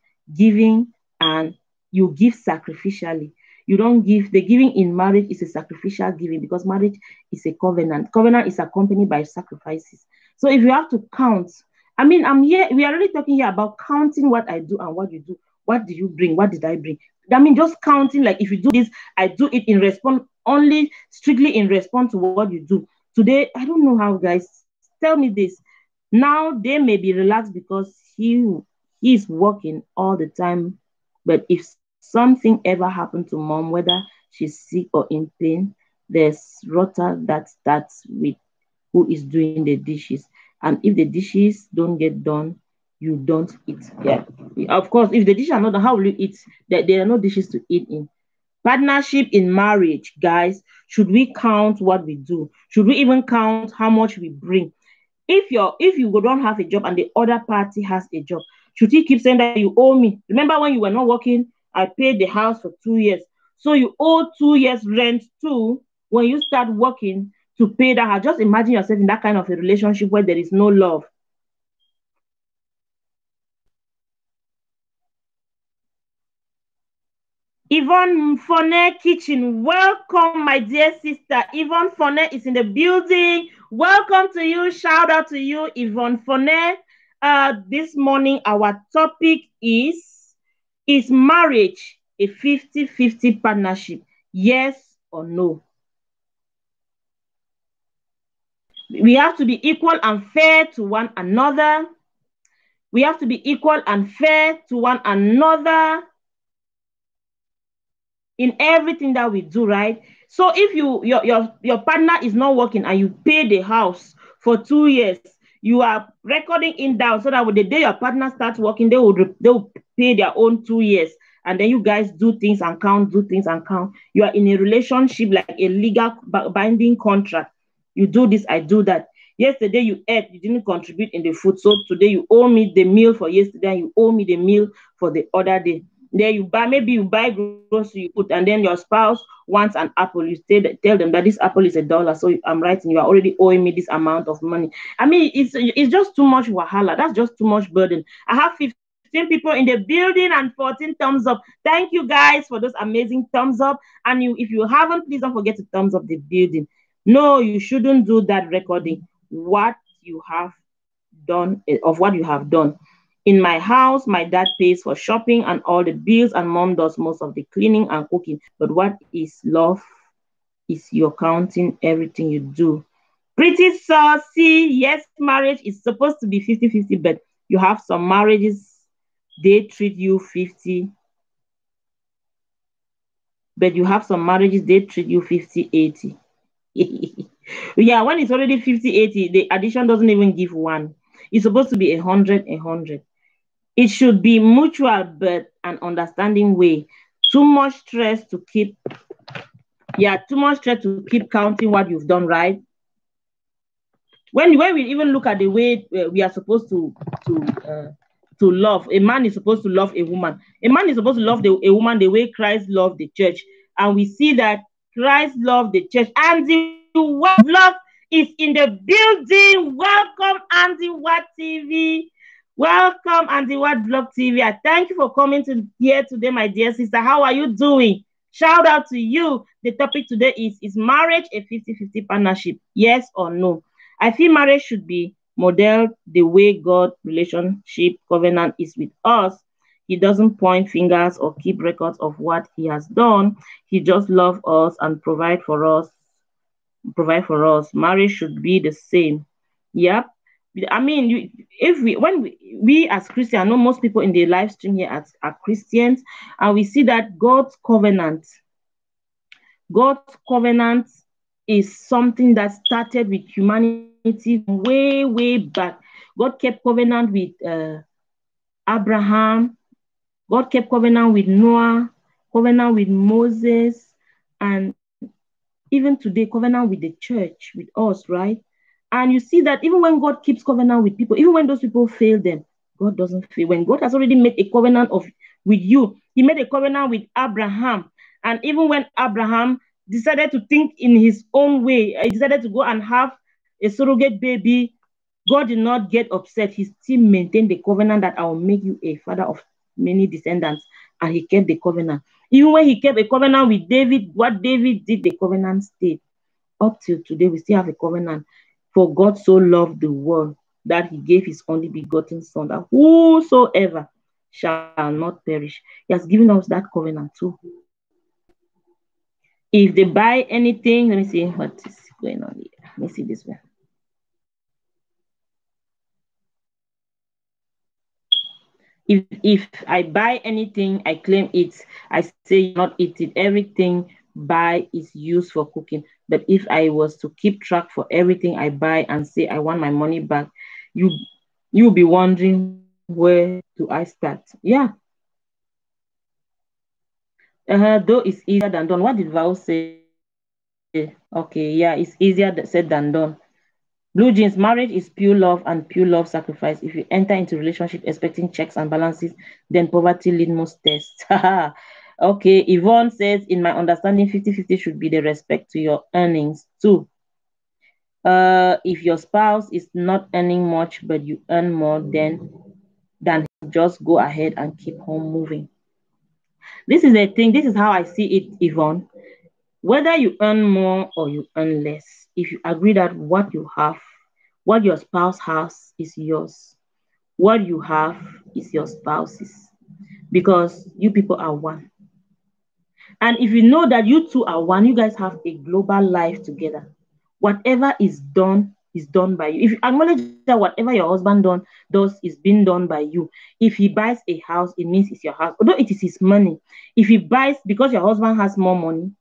and you give sacrificially. You don't give. The giving in marriage is a sacrificial giving because marriage is a covenant. Covenant is accompanied by sacrifices. So if you have to count, I mean, I'm here. We are really talking here about counting what I do and what you do. What did you bring? What did I bring? I mean, just counting, like if you do this, I do it in response, only strictly in response to what you do. Today, I don't know how, guys. Tell me this. Now they may be relaxed because he's working all the time. But if something ever happened to mom, whether she's sick or in pain, there's rota that starts with who is doing the dishes. And if the dishes don't get done, you don't eat. Yeah. Of course, if the dishes are not done, how will you eat? There are no dishes to eat in. Partnership in marriage, guys, should we count what we do? Should we even count how much we bring? If you don't have a job and the other party has a job, should he keep saying that you owe me? Remember when you were not working, I paid the house for 2 years. So you owe 2 years rent too when you start working to pay that house. Just imagine yourself in that kind of a relationship where there is no love. Yvonne Fonet Kitchen, welcome, my dear sister. Yvonne Fonet is in the building. Welcome to you. Shout out to you, Yvonne Fonet. This morning, our topic is marriage a 50-50 partnership? Yes or no? We have to be equal and fair to one another. We have to be equal and fair to one another in everything that we do, right? So if your partner is not working and you pay the house for 2 years, you are recording in down so that when the day your partner starts working, they will pay their own 2 years, and then you guys do things and count, do things and count. You are in a relationship like a legal binding contract. You do this, I do that. Yesterday you ate, you didn't contribute in the food, so today you owe me the meal for yesterday and you owe me the meal for the other day. Then maybe you buy grocery, you put, and then your spouse wants an apple. You tell them that this apple is $1. So I'm writing, you are already owing me this amount of money. I mean, it's just too much wahala. That's just too much burden. I have 15 people in the building and 14 thumbs up. Thank you guys for those amazing thumbs up. And if you haven't, please don't forget to thumbs up the building. No, you shouldn't do that recording. What you have done, of what you have done. In my house, my dad pays for shopping and all the bills, and mom does most of the cleaning and cooking. But what is love is you're counting everything you do. Pretty saucy. Yes, marriage is supposed to be 50-50, but you have some marriages, they treat you 50. But you have some marriages, they treat you 50-80. Yeah, when it's already 50-80, the addition doesn't even give one. It's supposed to be 100-100. It should be mutual, but an understanding way. Too much stress to keep counting what you've done, right? When we even look at the way we are supposed to love, a man is supposed to love a woman. A man is supposed to love a woman the way Christ loved the church, and we see that Christ loved the church. And the word love is in the building. Welcome, Andy Watt TV. Welcome, Andy Watt Vlog TV. I thank you for coming here today, my dear sister. How are you doing? Shout out to you. The topic today is marriage a 50-50 partnership? Yes or no? I feel marriage should be modeled the way God relationship covenant is with us. He doesn't point fingers or keep records of what he has done. He just loves us and provide for us. Marriage should be the same. Yep. I mean, if we as Christians, I know most people in the live stream here are Christians, and we see that God's covenant is something that started with humanity way, way back. God kept covenant with Abraham. God kept covenant with Noah, covenant with Moses, and even today, covenant with the church, with us, right? And you see that even when God keeps covenant with people, even when those people fail them, God doesn't fail. When God has already made a covenant with you, he made a covenant with Abraham. And even when Abraham decided to think in his own way, he decided to go and have a surrogate baby, God did not get upset. He still maintained the covenant that I will make you a father of many descendants. And he kept the covenant. Even when he kept a covenant with David, what David did, the covenant stayed. Up till today, we still have a covenant. For God so loved the world that he gave his only begotten son, that whosoever shall not perish. He has given us that covenant too. If they buy anything, let me see what is going on here. Let me see this one. If I buy anything, I claim it. I say you not eat it. Everything buy is used for cooking. But if I was to keep track for everything I buy and say I want my money back, you'll be wondering where do I start? Yeah. Though it's easier than done. What did Val say? Okay, yeah, it's easier said than done. Blue jeans, marriage is pure love and pure love sacrifice. If you enter into relationship expecting checks and balances, then poverty litmus test. Okay, Yvonne says, in my understanding, 50-50 should be the respect to your earnings too. If your spouse is not earning much, but you earn more, then just go ahead and keep home moving. This is the thing. This is how I see it, Yvonne. Whether you earn more or you earn less, if you agree that what your spouse has is yours, what you have is your spouse's, because you people are one. And if you know that you two are one, you guys have a global life together. Whatever is done by you. If you acknowledge that whatever your husband does is being done by you. If he buys a house, it means it's your house, although it is his money. If he buys because your husband has more money,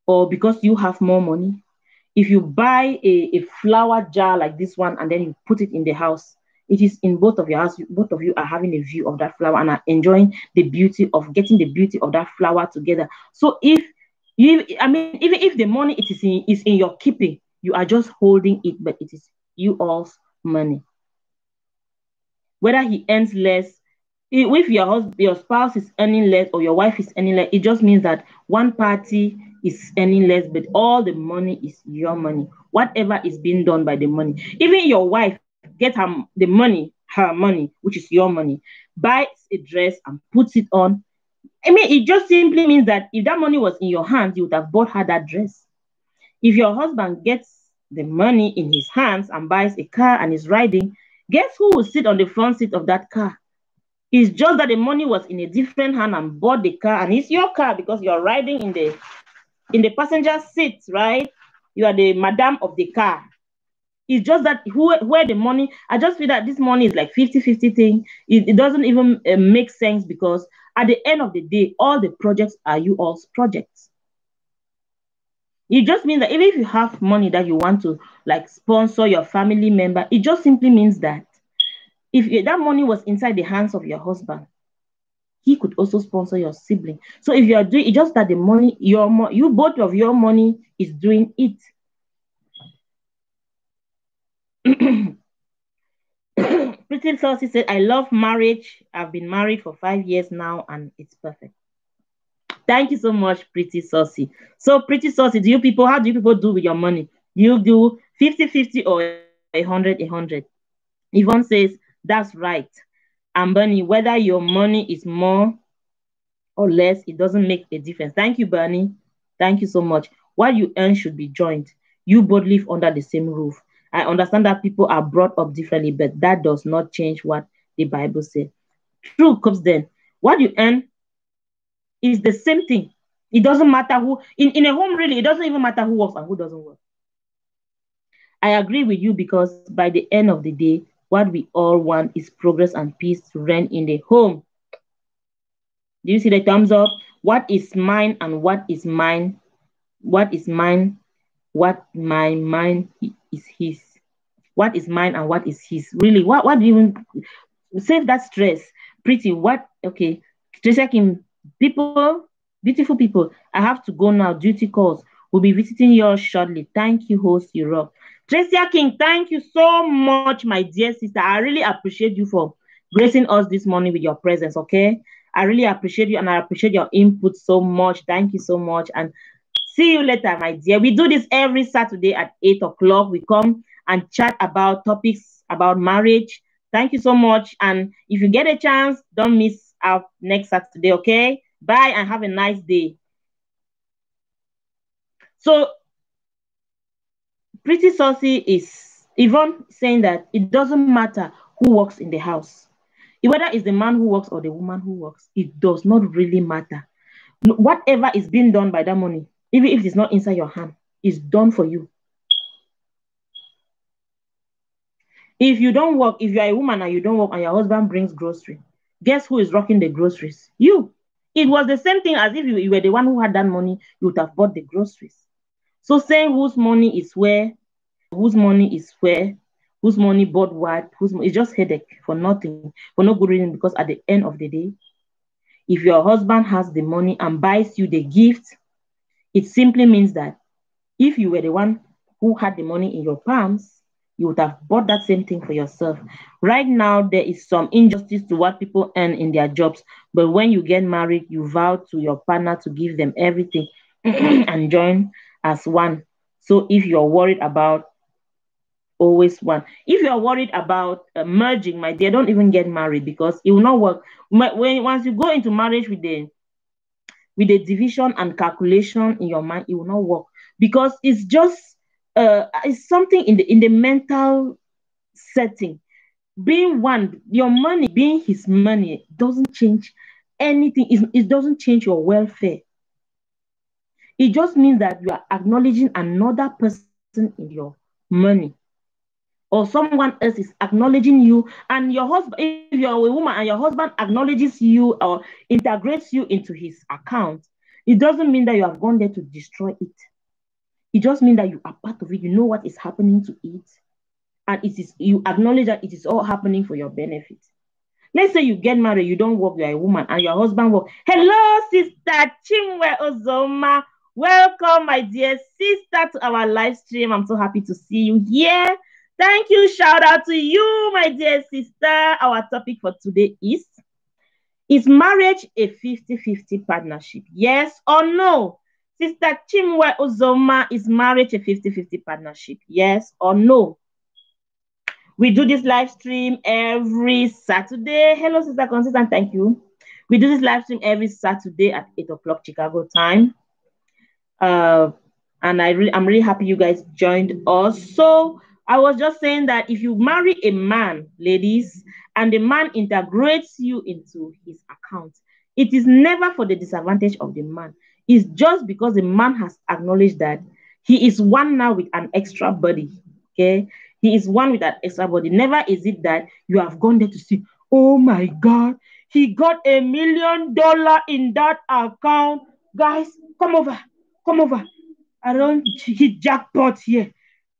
or because you have more money, if you buy a flower jar like this one and then you put it in the house, it is in both of your house. Both of you are having a view of that flower and are enjoying the beauty of getting the beauty of that flower together. So even if the money is in your keeping, you are just holding it, but it is you all's money. Whether he earns less, if your spouse is earning less or your wife is earning less, it just means that one party is earning less, but all the money is your money. Whatever is being done by the money, even your wife gets her money, which is your money, buys a dress and puts it on. I mean, it just simply means that if that money was in your hands, you would have bought her that dress. If your husband gets the money in his hands and buys a car and is riding, guess who will sit on the front seat of that car? It's just that the money was in a different hand and bought the car, and it's your car because you're riding in the passenger seat, right? You are the madam of the car. It's just that where the money, I just feel that this money is like 50-50 thing. It doesn't even make sense, because at the end of the day, all the projects are you all's projects. It just means that even if you have money that you want to like sponsor your family member, it just simply means that if that money was inside the hands of your husband, he could also sponsor your sibling. So if you are doing it, just that the money, you both of your money is doing it. Pretty Saucy said, I love marriage. I've been married for 5 years now and it's perfect. Thank you so much, Pretty Saucy. So Pretty Saucy, how do you people do with your money? Do you do 50-50 or 100-100? Yvonne says, that's right. And Bernie, whether your money is more or less, it doesn't make a difference. Thank you, Bernie. Thank you so much. What you earn should be joint. You both live under the same roof. I understand that people are brought up differently, but that does not change what the Bible said. True comes then. What you earn is the same thing. It doesn't matter who in a home, really, it doesn't even matter who works and who doesn't work. I agree with you because by the end of the day, what we all want is progress and peace to reign in the home. Do you see the thumbs up? What is mine and what is mine? What is mine? What my mine is his. What is mine and what is his? Really, what do you even save that stress? Pretty, what? Okay, Tracy Kim, people, beautiful people, I have to go now. Duty calls. We'll be visiting yours shortly. Thank you, host Europe. Tracy King, thank you so much, my dear sister. I really appreciate you for gracing us this morning with your presence. Okay, I really appreciate you and I appreciate your input so much. Thank you so much. And see you later, my dear. We do this every Saturday at 8 o'clock. We come and chat about topics about marriage. Thank you so much. And if you get a chance, don't miss out next Saturday, okay? Bye and have a nice day. So, Pretty Saucy is Yvonne saying that it doesn't matter who works in the house. Whether it's the man who works or the woman who works, it does not really matter. Whatever is being done by that money, even if it's not inside your hand, is done for you. If you don't work, if you're a woman and you don't work and your husband brings grocery, guess who is rocking the groceries? You. It was the same thing as if you were the one who had that money, you would have bought the groceries. So saying whose money is where, whose money is where, whose money bought what, it's just headache for nothing, for no good reason, because at the end of the day, if your husband has the money and buys you the gift, it simply means that if you were the one who had the money in your palms, you would have bought that same thing for yourself. Right now, there is some injustice to what people earn in their jobs. But when you get married, you vow to your partner to give them everything and join as one. So if you're worried about always one, if you're worried about merging, my dear, don't even get married because it will not work. Once you go into marriage with the division and calculation in your mind, it will not work because it's just it's something in the mental setting. Being one, your money being his money doesn't change anything. It doesn't change your welfare. It just means that you are acknowledging another person in your money, or someone else is acknowledging you, and your husband, if you're a woman and your husband acknowledges you or integrates you into his account, it doesn't mean that you have gone there to destroy it. It just means that you are part of it. You know what is happening to it, and it is you acknowledge that it is all happening for your benefit. Let's say you get married, you don't work, you're a woman, and your husband works. Hello, sister Chimwe Ozoma. Welcome, my dear sister, to our live stream. I'm so happy to see you here. Thank you. Shout out to you, my dear sister. Our topic for today is marriage a 50-50 partnership? Yes or no? Sister Chimwe Ozoma, is marriage a 50-50 partnership? Yes or no? We do this live stream every Saturday. Hello, Sister Consistent. Thank you. We do this live stream every Saturday at 8 o'clock Chicago time. And I'm really happy you guys joined us. So I was just saying that if you marry a man, ladies, and the man integrates you into his account, it is never for the disadvantage of the man. It's just because the man has acknowledged that he is one now with an extra body. Okay, he is one with that extra body. Never is it that you have gone there to see, oh my God, he got $1 million in that account. Guys, come over. Come over. I don't hit jackpot here.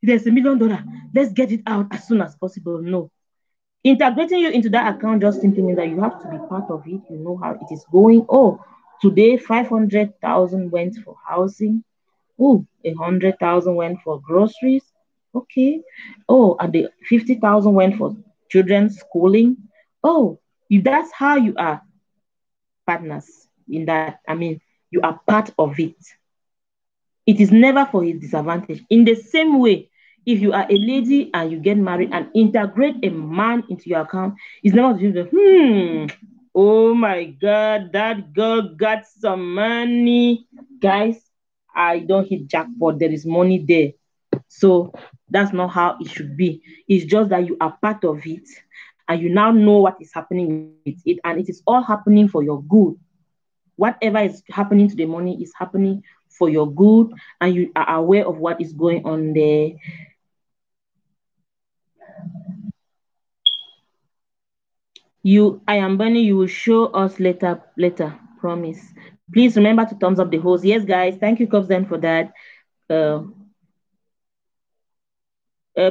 There's $1 million. Let's get it out as soon as possible. No. Integrating you into that account just simply means that you have to be part of it. You know how it is going. Oh, today 500,000 went for housing. Oh, 100,000 went for groceries. Okay. Oh, and the 50,000 went for children's schooling. Oh, if that's how you are partners in that, I mean, you are part of it. It is never for his disadvantage. In the same way, if you are a lady and you get married and integrate a man into your account, it's never to oh my God, that girl got some money. Guys, I don't hit jackpot. There is money there. So that's not how it should be. It's just that you are part of it and you now know what is happening with it, and it is all happening for your good. Whatever is happening to the money is happening for your good, and you are aware of what is going on there. I am Bunny. You will show us later. Promise. Please remember to thumbs up the host. Yes, guys. Thank you, Cobs, for that. Uh,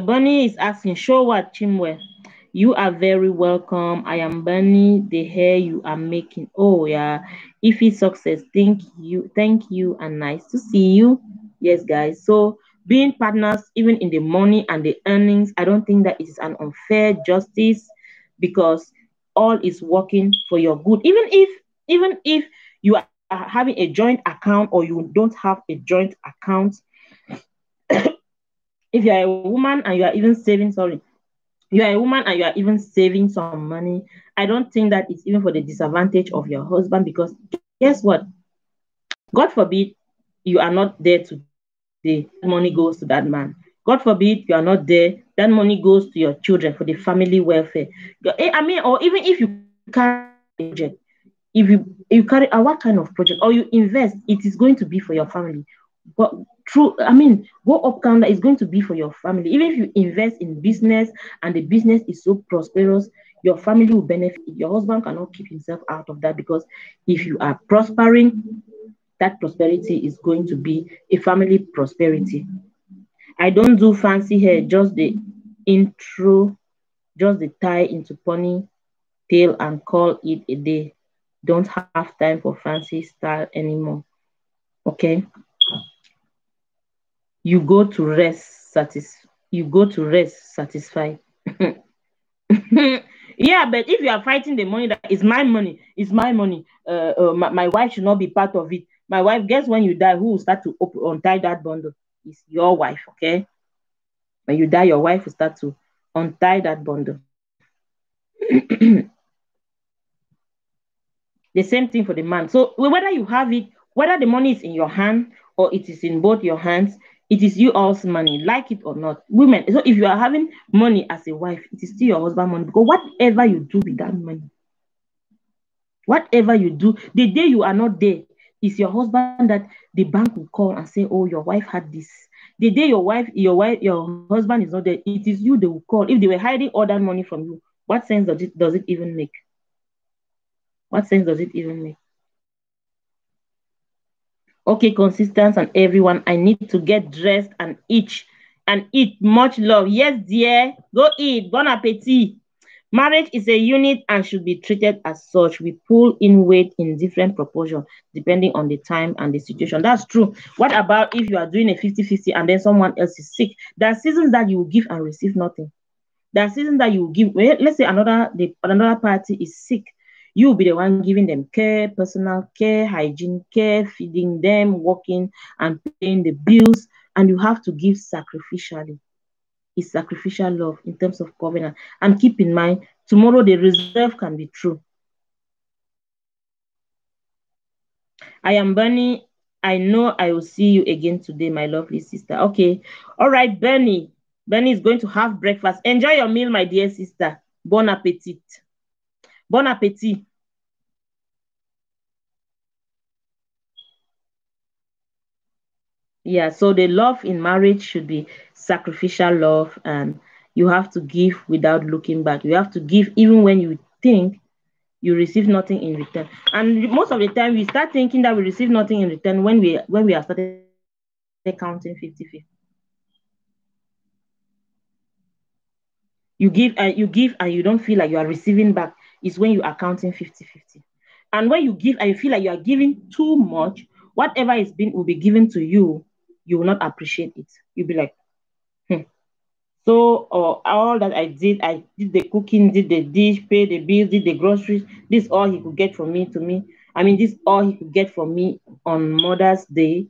Bunny is asking, show what, Chimwe? You are very welcome. I am Bunny. The hair you are making. Oh yeah. If it's success, thank you, and nice to see you. Yes, guys. So being partners, even in the money and the earnings, I don't think that it is an unfair justice, because all is working for your good. Even if you are having a joint account or you don't have a joint account, if you are a woman and you are even saving, sorry, you are a woman and you are even saving some money, I don't think that it's even for the disadvantage of your husband, because guess what? God forbid you are not there today, that money goes to that man. God forbid you are not there, that money goes to your children for the family welfare. I mean, or even if you carry out a project, if you carry out what kind of project, or you invest, it is going to be for your family. But true, I mean, go up counter is going to be for your family. Even if you invest in business and the business is so prosperous, your family will benefit. Your husband cannot keep himself out of that, because if you are prospering, that prosperity is going to be a family prosperity. I don't do fancy hair, just the intro, just the tie into pony tail and call it a day. Don't have time for fancy style anymore. Okay. You go to rest you go to rest satisfied. Yeah, but if you are fighting the money, that is my money, it's my money. My wife should not be part of it. My wife, guess when you die, who will start to untie that bundle? It's your wife, okay? When you die, your wife will start to untie that bundle. The same thing for the man. So whether you have it, whether the money is in your hand or it is in both your hands, it is you all's money, like it or not. Women, so if you are having money as a wife, it is still your husband money, because whatever you do with that money, whatever you do, the day you are not there, is your husband that the bank will call and say, oh, your wife had this. The day your husband is not there, it is you they will call. If they were hiding all that money from you, what sense does it even make? What sense does it even make? Okay, Consistance and everyone, I need to get dressed and eat. Much love. Yes, dear. Go eat. Bon appetit. Marriage is a unit and should be treated as such. We pull in weight in different proportion depending on the time and the situation. That's true. What about if you are doing a 50-50 and then someone else is sick? There are seasons that you will give and receive nothing. There are seasons that you will give. Well, let's say another party is sick. You will be the one giving them care, personal care, hygiene care, feeding them, working and paying the bills, and you have to give sacrificially. It's sacrificial love in terms of covenant. And keep in mind, tomorrow the reserve can be true. I am Bernie. I know I will see you again today, my lovely sister. Okay. All right, Bernie. Bernie is going to have breakfast. Enjoy your meal, my dear sister. Bon appetit. Bon appetit. Yeah, so the love in marriage should be sacrificial love, and you have to give without looking back. You have to give even when you think you receive nothing in return. And most of the time we start thinking that we receive nothing in return when we are started counting 50-50. You give and you don't feel like you are receiving back, is when you are counting 50-50. And when you give and you feel like you are giving too much, whatever is being will be given to you, you will not appreciate it. You'll be like, hmm. So all that I did the cooking, did the dish, pay the bills, did the groceries. This all he could get from me to me. I mean, this all he could get from me on Mother's Day.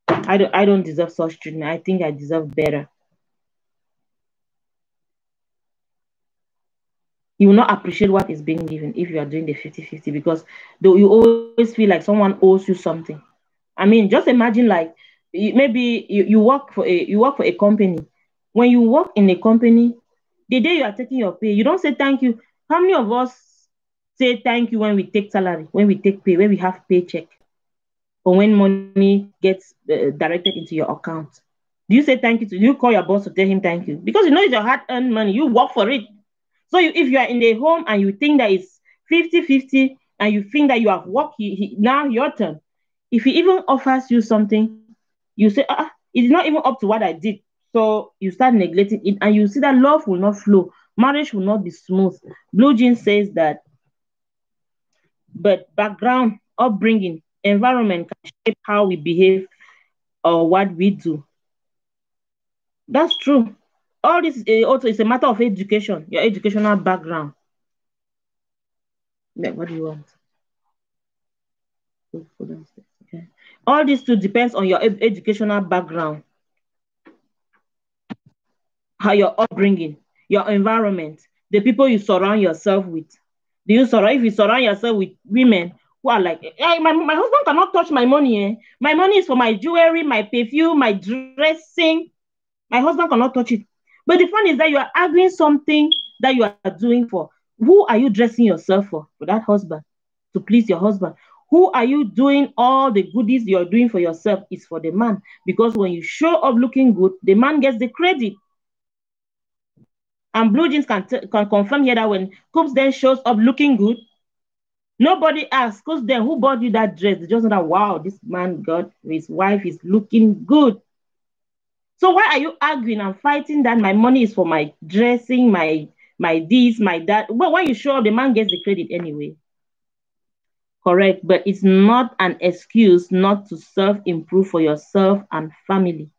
I don't deserve such treatment. I think I deserve better. You will not appreciate what is being given if you are doing the 50-50, because though you always feel like someone owes you something. I mean, just imagine like maybe you work for a company. When you work in a company, The day you are taking your pay, you don't say thank you. How many of us say thank you when we take salary, when we take pay, when we have paycheck, or when money gets directed into your account? Do you say thank you to? Do you call your boss to tell him thank you? Because you know it's your hard-earned money. You work for it. So if you are in the home and you think that it's 50-50, and you think that you have worked, now your turn. If he even offers you something, you say, it's not even up to what I did. So you start neglecting it, and you see that love will not flow. Marriage will not be smooth. Blue Jean says that, but background, upbringing, environment can shape how we behave or what we do. That's true. All this also is a matter of education, your educational background. Yeah, what do you want? Okay. All this too depends on your educational background, how your upbringing, your environment, the people you surround yourself with. If you surround yourself with women who are like, hey, my husband cannot touch my money. My money is for my jewelry, my perfume, my dressing. My husband cannot touch it. But the fun is that you are arguing something that you are doing for. Who are you dressing yourself for? For that husband, to please your husband. Who are you doing all the goodies you're doing for yourself is for the man. Because when you show up looking good, the man gets the credit. And Blue Jeans can confirm here that when Coops then shows up looking good, nobody asks, because then who bought you that dress? They just know that, wow, this man got his wife is looking good. So why are you arguing and fighting that my money is for my dressing, my this, my that? Well, when you show up, the man gets the credit anyway. Correct, but it's not an excuse not to self-improve for yourself and family.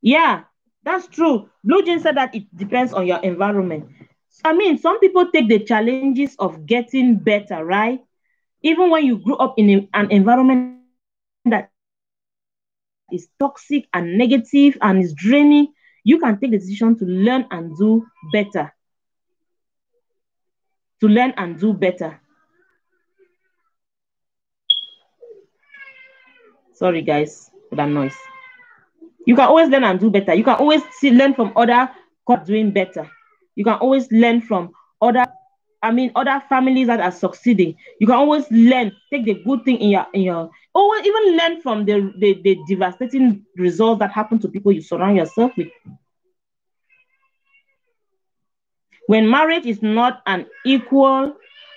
Yeah, that's true. Blue Jean said that it depends on your environment. I mean, some people take the challenges of getting better, right? Even when you grew up in an environment that is toxic and negative and is draining, you can take the decision to learn and do better. To learn and do better. Sorry, guys, for that noise. You can always learn and do better. You can always learn from other doing better. You can always learn from other families that are succeeding. You can always learn, take the good thing in your always even learn from the devastating results that happen to people you surround yourself with. When marriage is not an equal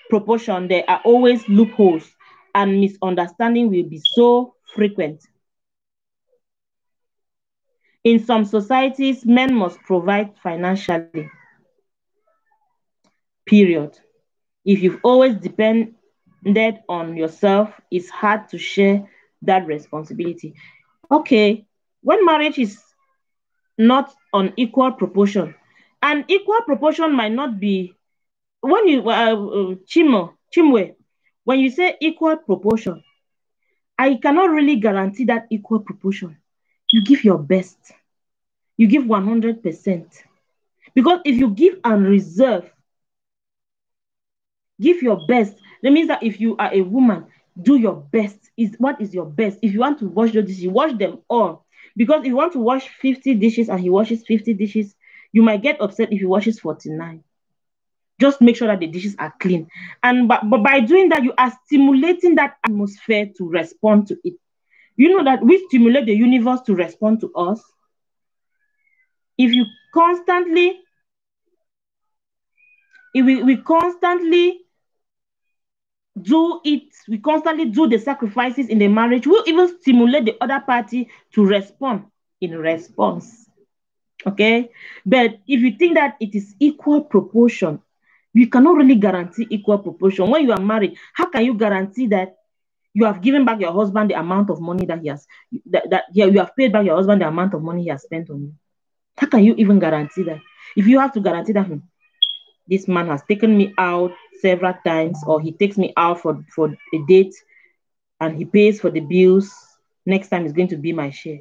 proportion, there are always loopholes, and misunderstanding will be so frequent. In some societies, men must provide financially. Period. If you've always depended on yourself, it's hard to share that responsibility. Okay, when marriage is not on equal proportion, and equal proportion might not be when you Chimwe, when you say equal proportion, I cannot really guarantee that equal proportion. You give your best, you give 100%, because if you give and reserve, give your best. That means that if you are a woman, do your best. What is your best? If you want to wash your dishes, wash them all. Because if you want to wash 50 dishes and he washes 50 dishes, you might get upset if he washes 49. Just make sure that the dishes are clean. And but by doing that, you are stimulating that atmosphere to respond to it. You know that we stimulate the universe to respond to us. If you constantly, if we constantly do it, we constantly do the sacrifices in the marriage, we'll even stimulate the other party to respond in response. Okay? But if you think that it is equal proportion, you cannot really guarantee equal proportion. When you are married, how can you guarantee that you have given back your husband the amount of money that he has, you have paid back your husband the amount of money he has spent on you? How can you even guarantee that? If you have to guarantee that this man has taken me out several times, or he takes me out for a date and he pays for the bills, next time is going to be my share.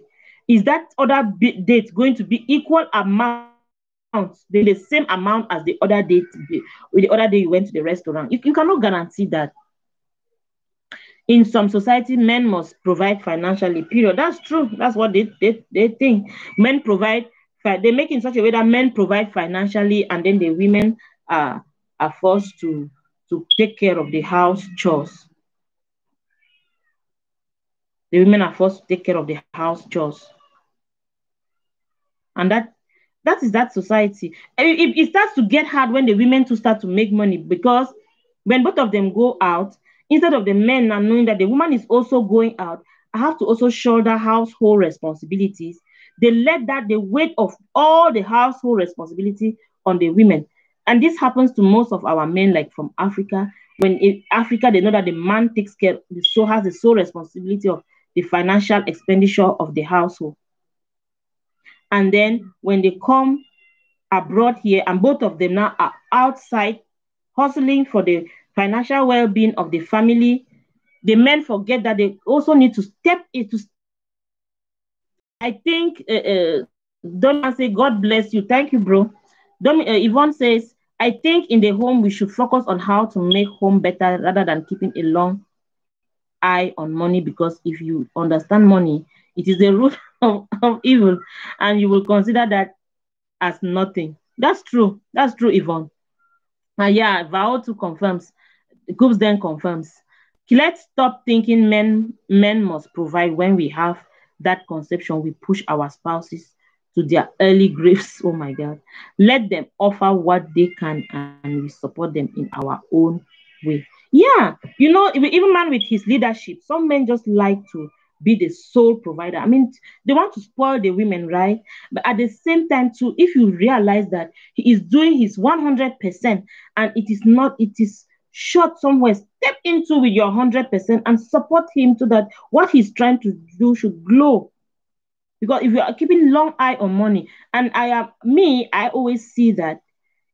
Is that other date going to be equal amount, the same amount as the other date, the other day you went to the restaurant? You cannot guarantee that. In some society, men must provide financially, period. That's true. That's what they think. Men provide they make in such a way that men provide financially, and then the women are are forced to take care of the house chores. The women are forced to take care of the house chores, and that is that society. It starts to get hard when the women to start to make money, because when both of them go out, instead of the men now knowing that the woman is also going out, I have to also shoulder household responsibilities. They let that the weight of all the household responsibility on the women. And this happens to most of our men, like from Africa. When in Africa, they know that the man takes care, so has the sole responsibility of the financial expenditure of the household. And then when they come abroad here, and both of them now are outside hustling for the financial well-being of the family, the men forget that they also need to step into. I think Domian say, God bless you. Thank you, bro. Yvonne says, I think in the home we should focus on how to make home better rather than keeping a long eye on money, because if you understand money, it is the root of evil, and you will consider that as nothing. That's true. That's true, Yvonne. And yeah, Vao too confirms. Coops then confirms. Let's stop thinking men must provide. When we have that conception, we push our spouses to their early graves. Oh my God. Let them offer what they can, and we support them in our own way. Yeah, even man with his leadership, some men just like to be the sole provider. I mean, they want to spoil the women, right? But at the same time, too, if you realize that he is doing his 100%, and it is not, it is short somewhere, step into with your 100% and support him, so that what he's trying to do should glow. Because if you are keeping long eye on money, and I always see that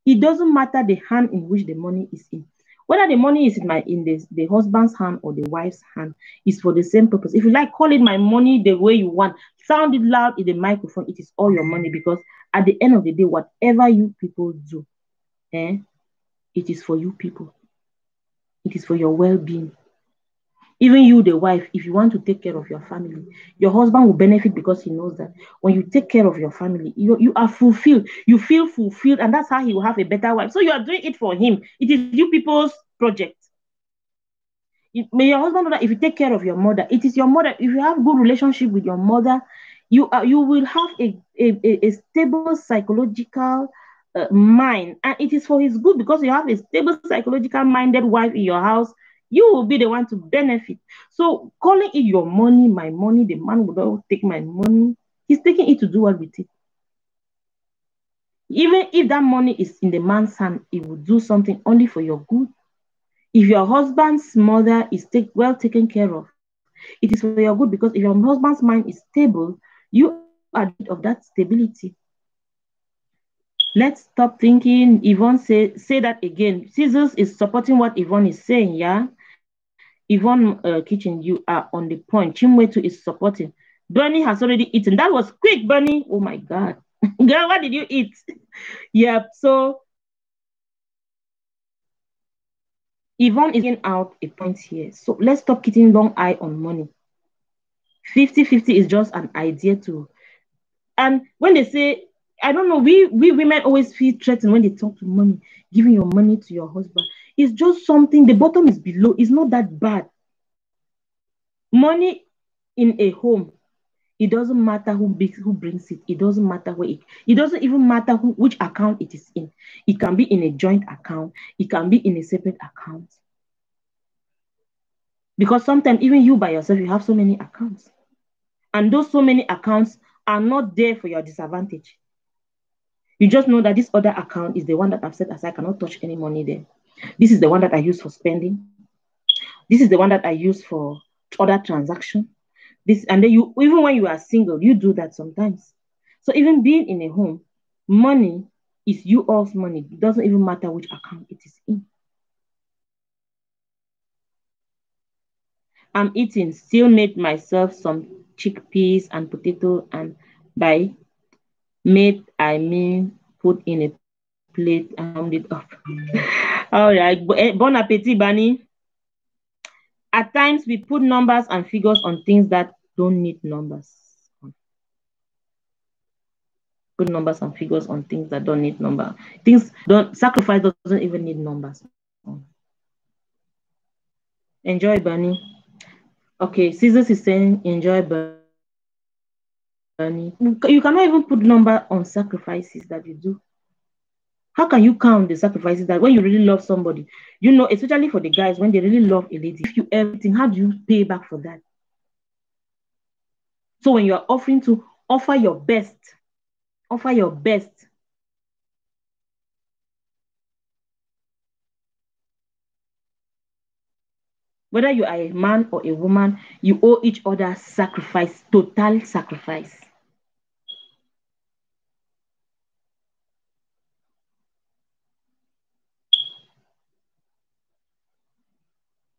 it doesn't matter the hand in which the money is in. Whether the money is in the husband's hand or the wife's hand, is for the same purpose. If you like, call it my money the way you want. Sound it loud in the microphone. It is all your money, because at the end of the day, whatever you people do, it is for you people. It is for your well-being. Even you, the wife, if you want to take care of your family, your husband will benefit, because he knows that when you take care of your family, you are fulfilled. You feel fulfilled, and that's how he will have a better wife. So you are doing it for him. It is you people's project. May your husband know that if you take care of your mother, it is your mother. If you have good relationship with your mother, you will have a stable psychological mind, and it is for his good, because you have a stable psychological minded wife in your house. You will be the one to benefit. So calling it your money, my money, the man will not take my money. He's taking it to do what with it. Even if that money is in the man's hand, it will do something only for your good. If your husband's mother is well taken care of, it is for your good, because if your husband's mind is stable, you are the bit of that stability. Let's stop thinking. Yvonne say that again. Scissors is supporting what Yvonne is saying, yeah? Yvonne Kitchen, you are on the point. Chimwetu is supporting. Bernie has already eaten. That was quick, Bernie. Oh my God. Girl, what did you eat? Yeah, so Yvonne is getting out a point here. So let's stop keeping long eye on money. 50-50 is just an idea too. And when they say, I don't know, we women always feel threatened when they talk to money, giving your money to your husband. It's just something, the bottom is below. It's not that bad. Money in a home, it doesn't matter who brings it. It doesn't matter where it doesn't even matter which account it is in. It can be in a joint account. It can be in a separate account. Because sometimes even you by yourself, you have so many accounts. And those so many accounts are not there for your disadvantage. You just know that this other account is the one that I've set aside. I cannot touch any money there. This is the one that I use for spending. This is the one that I use for other transaction. And then even when you are single, you do that sometimes. So even being in a home, money is you all's money. It doesn't even matter which account it is in. I'm eating, still made myself some chickpeas and potato, and by I mean put in a plate and warmed it up. All right, bon appetit, Bunny. At times we put numbers and figures on things that don't need numbers. put numbers and figures on things that don't need number. Things don't sacrifice doesn't even need numbers. Enjoy, Bunny. Okay, Caesars is saying enjoy, Bunny. You cannot even put number on sacrifices that you do. How can you count the sacrifices that when you really love somebody, especially for the guys, when they really love a lady, they give you everything. How do you pay back for that? So when you are offering to offer your best, whether you are a man or a woman, you owe each other sacrifice, total sacrifice.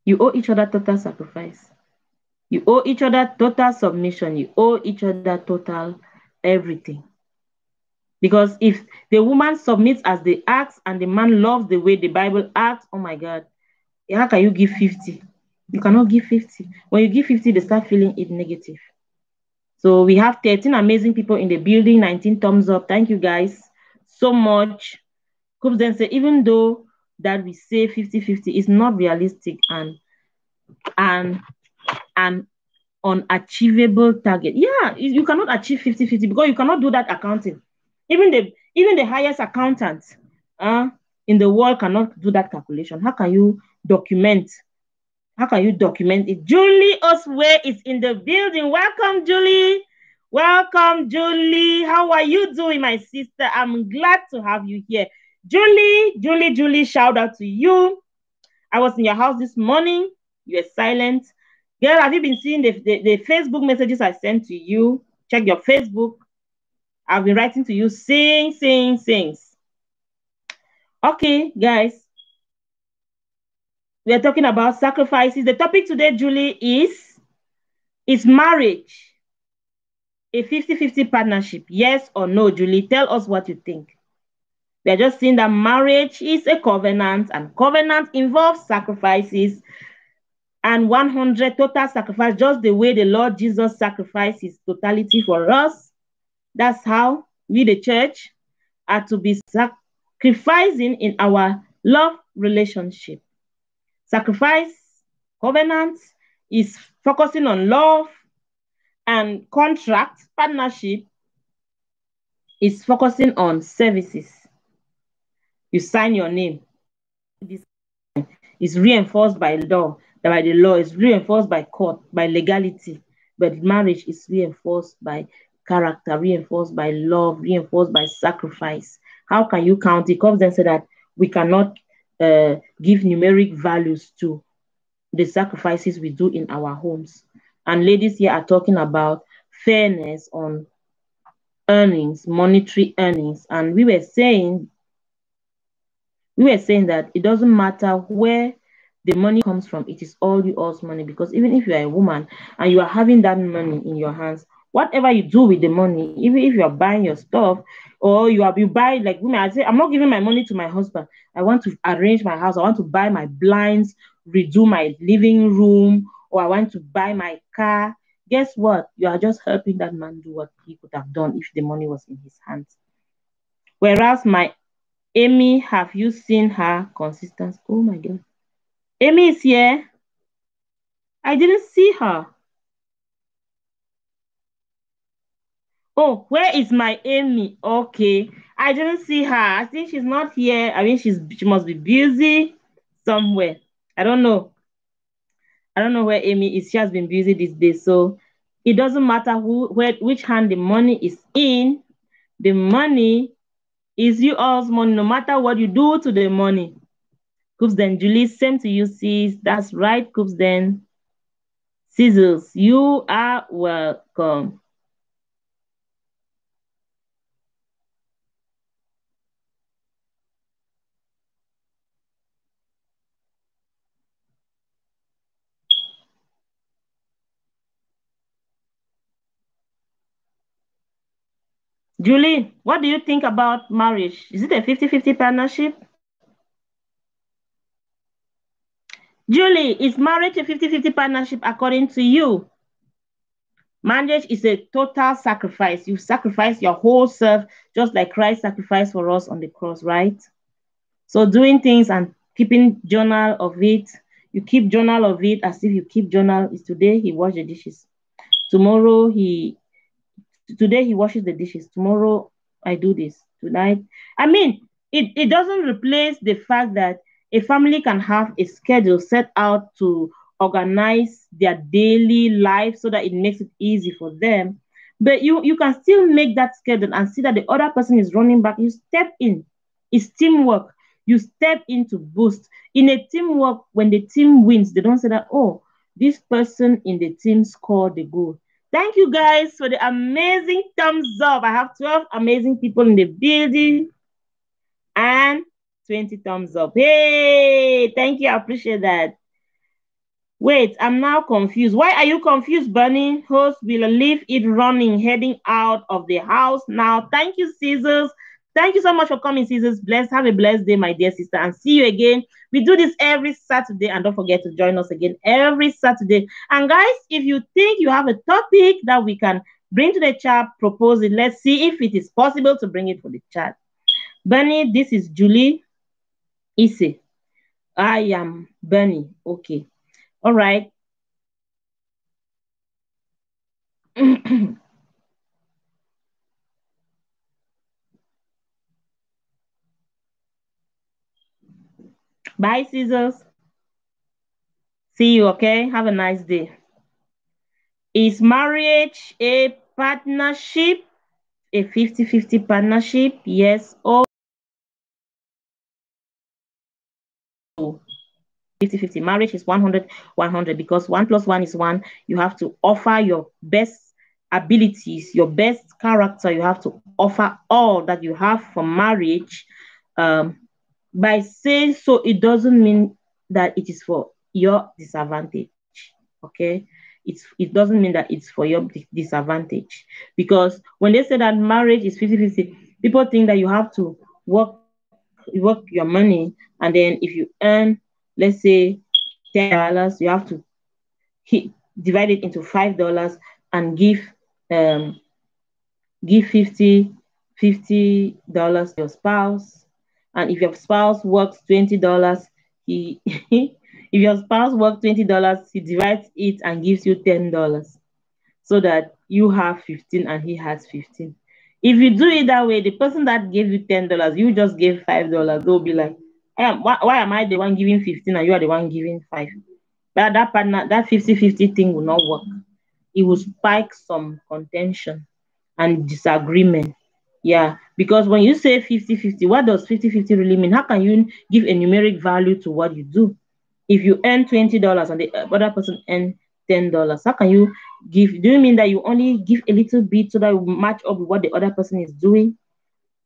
You owe each other total sacrifice. You owe each other total submission. You owe each other total everything. Because if the woman submits as they ask and the man loves the way the Bible asks, oh my God, how can you give 50? You cannot give 50. When you give 50, they start feeling it negative. So we have 13 amazing people in the building, 19 thumbs up. Thank you guys so much. Coops then say, even though that we say 50-50 is not realistic and an unachievable target. Yeah, you cannot achieve 50-50 because you cannot do that accounting. Even the highest accountant in the world cannot do that calculation. How can you document? How can you document it? Julie Osway is in the building. Welcome, Julie. Welcome, Julie. How are you doing, my sister? I'm glad to have you here. Julie, shout out to you. I was in your house this morning. You were silent. Girl, have you been seeing the Facebook messages I sent to you? Check your Facebook. I've been writing to you, sings. Okay, guys. We are talking about sacrifices. The topic today, Julie, is marriage a 50-50 partnership? Yes or no, Julie? Tell us what you think. We are just saying that marriage is a covenant, and covenant involves sacrifices, and 100 total sacrifice, just the way the Lord Jesus sacrificed his totality for us. That's how we, the church, are to be sacrificing in our love relationship. Sacrifice, covenant, is focusing on love, and contract, partnership, is focusing on services. You sign your name. This is reinforced by law, by the law, is reinforced by court, by legality. But marriage is reinforced by character, reinforced by love, reinforced by sacrifice. How can you count it? Comes and say that we cannot give numeric values to the sacrifices we do in our homes. And ladies here are talking about fairness on earnings, monetary earnings. And we were saying that it doesn't matter where the money comes from, it is all you all's money. Because even if you are a woman and you are having that money in your hands, whatever you do with the money, even if you are buying your stuff, or you buy, like women, I say, I'm not giving my money to my husband. I want to arrange my house, I want to buy my blinds, redo my living room, or I want to buy my car. Guess what? You are just helping that man do what he could have done if the money was in his hands. Whereas my Amy, have you seen her Consistence? Oh my God. Amy is here. I didn't see her. Oh, where is my Amy? Okay. I didn't see her. I think she's not here. I mean, she must be busy somewhere. I don't know. I don't know where Amy is. She has been busy these days. So it doesn't matter which hand the money is in. The money is you all's money, no matter what you do to the money. Coops then, Julie, same to you, sis. That's right, Coops then. Scissors, you are welcome. Julie, what do you think about marriage? Is it a 50-50 partnership? Julie, is marriage a 50-50 partnership according to you? Marriage is a total sacrifice. You sacrifice your whole self, just like Christ sacrificed for us on the cross, right? So doing things and keeping journal of it, you keep journal of it as if you keep journal. Is today he washed the dishes. Tomorrow he Today he washes the dishes. Tomorrow I do this. Tonight. I mean, it doesn't replace the fact that a family can have a schedule set out to organize their daily life so that it makes it easy for them. But you can still make that schedule and see that the other person is running back. You step in. It's teamwork. You step in to boost. In a teamwork, when the team wins, they don't say that, oh, this person in the team scored the goal. Thank you guys for the amazing thumbs up. I have 12 amazing people in the building and 20 thumbs up. Hey, thank you. I appreciate that. Wait, I'm now confused. Why are you confused, Bunny? Host will leave it running, heading out of the house now. Thank you, Caesars. Thank you so much for coming, Caesars. Have a blessed day, my dear sister, and see you again. We do this every Saturday, and don't forget to join us again every Saturday. And guys, if you think you have a topic that we can bring to the chat, propose it. Let's see if it is possible to bring it for the chat. Bunny, this is Julie Isse. I am Bunny. Okay. All right. Bye, Caesars. See you, okay? Have a nice day. Is marriage a partnership? A 50-50 partnership? Yes or 50-50. Marriage is 100-100 because 1 plus 1 is 1. You have to offer your best abilities, your best character. You have to offer all that you have for marriage. By saying so, it doesn't mean that it is for your disadvantage. Okay, it doesn't mean that it's for your disadvantage, because when they say that marriage is 50-50, people think that you have to work your money, and then if you earn, let's say, $10, you have to hit, divide it into $5 and give 50 dollars to your spouse. And if your spouse works $20, he if your spouse works $20, he divides it and gives you $10, so that you have 15 and he has 15. If you do it that way, the person that gave you $10, you just gave $5, they'll be like, why am I the one giving 15 and you are the one giving 5? But that partner, that 50-50 thing will not work. It will spike some contention and disagreement. Yeah, because when you say 50-50, what does 50-50 really mean? How can you give a numeric value to what you do? If you earn $20 and the other person earn $10, how can you give? Do you mean that you only give a little bit so that you match up with what the other person is doing?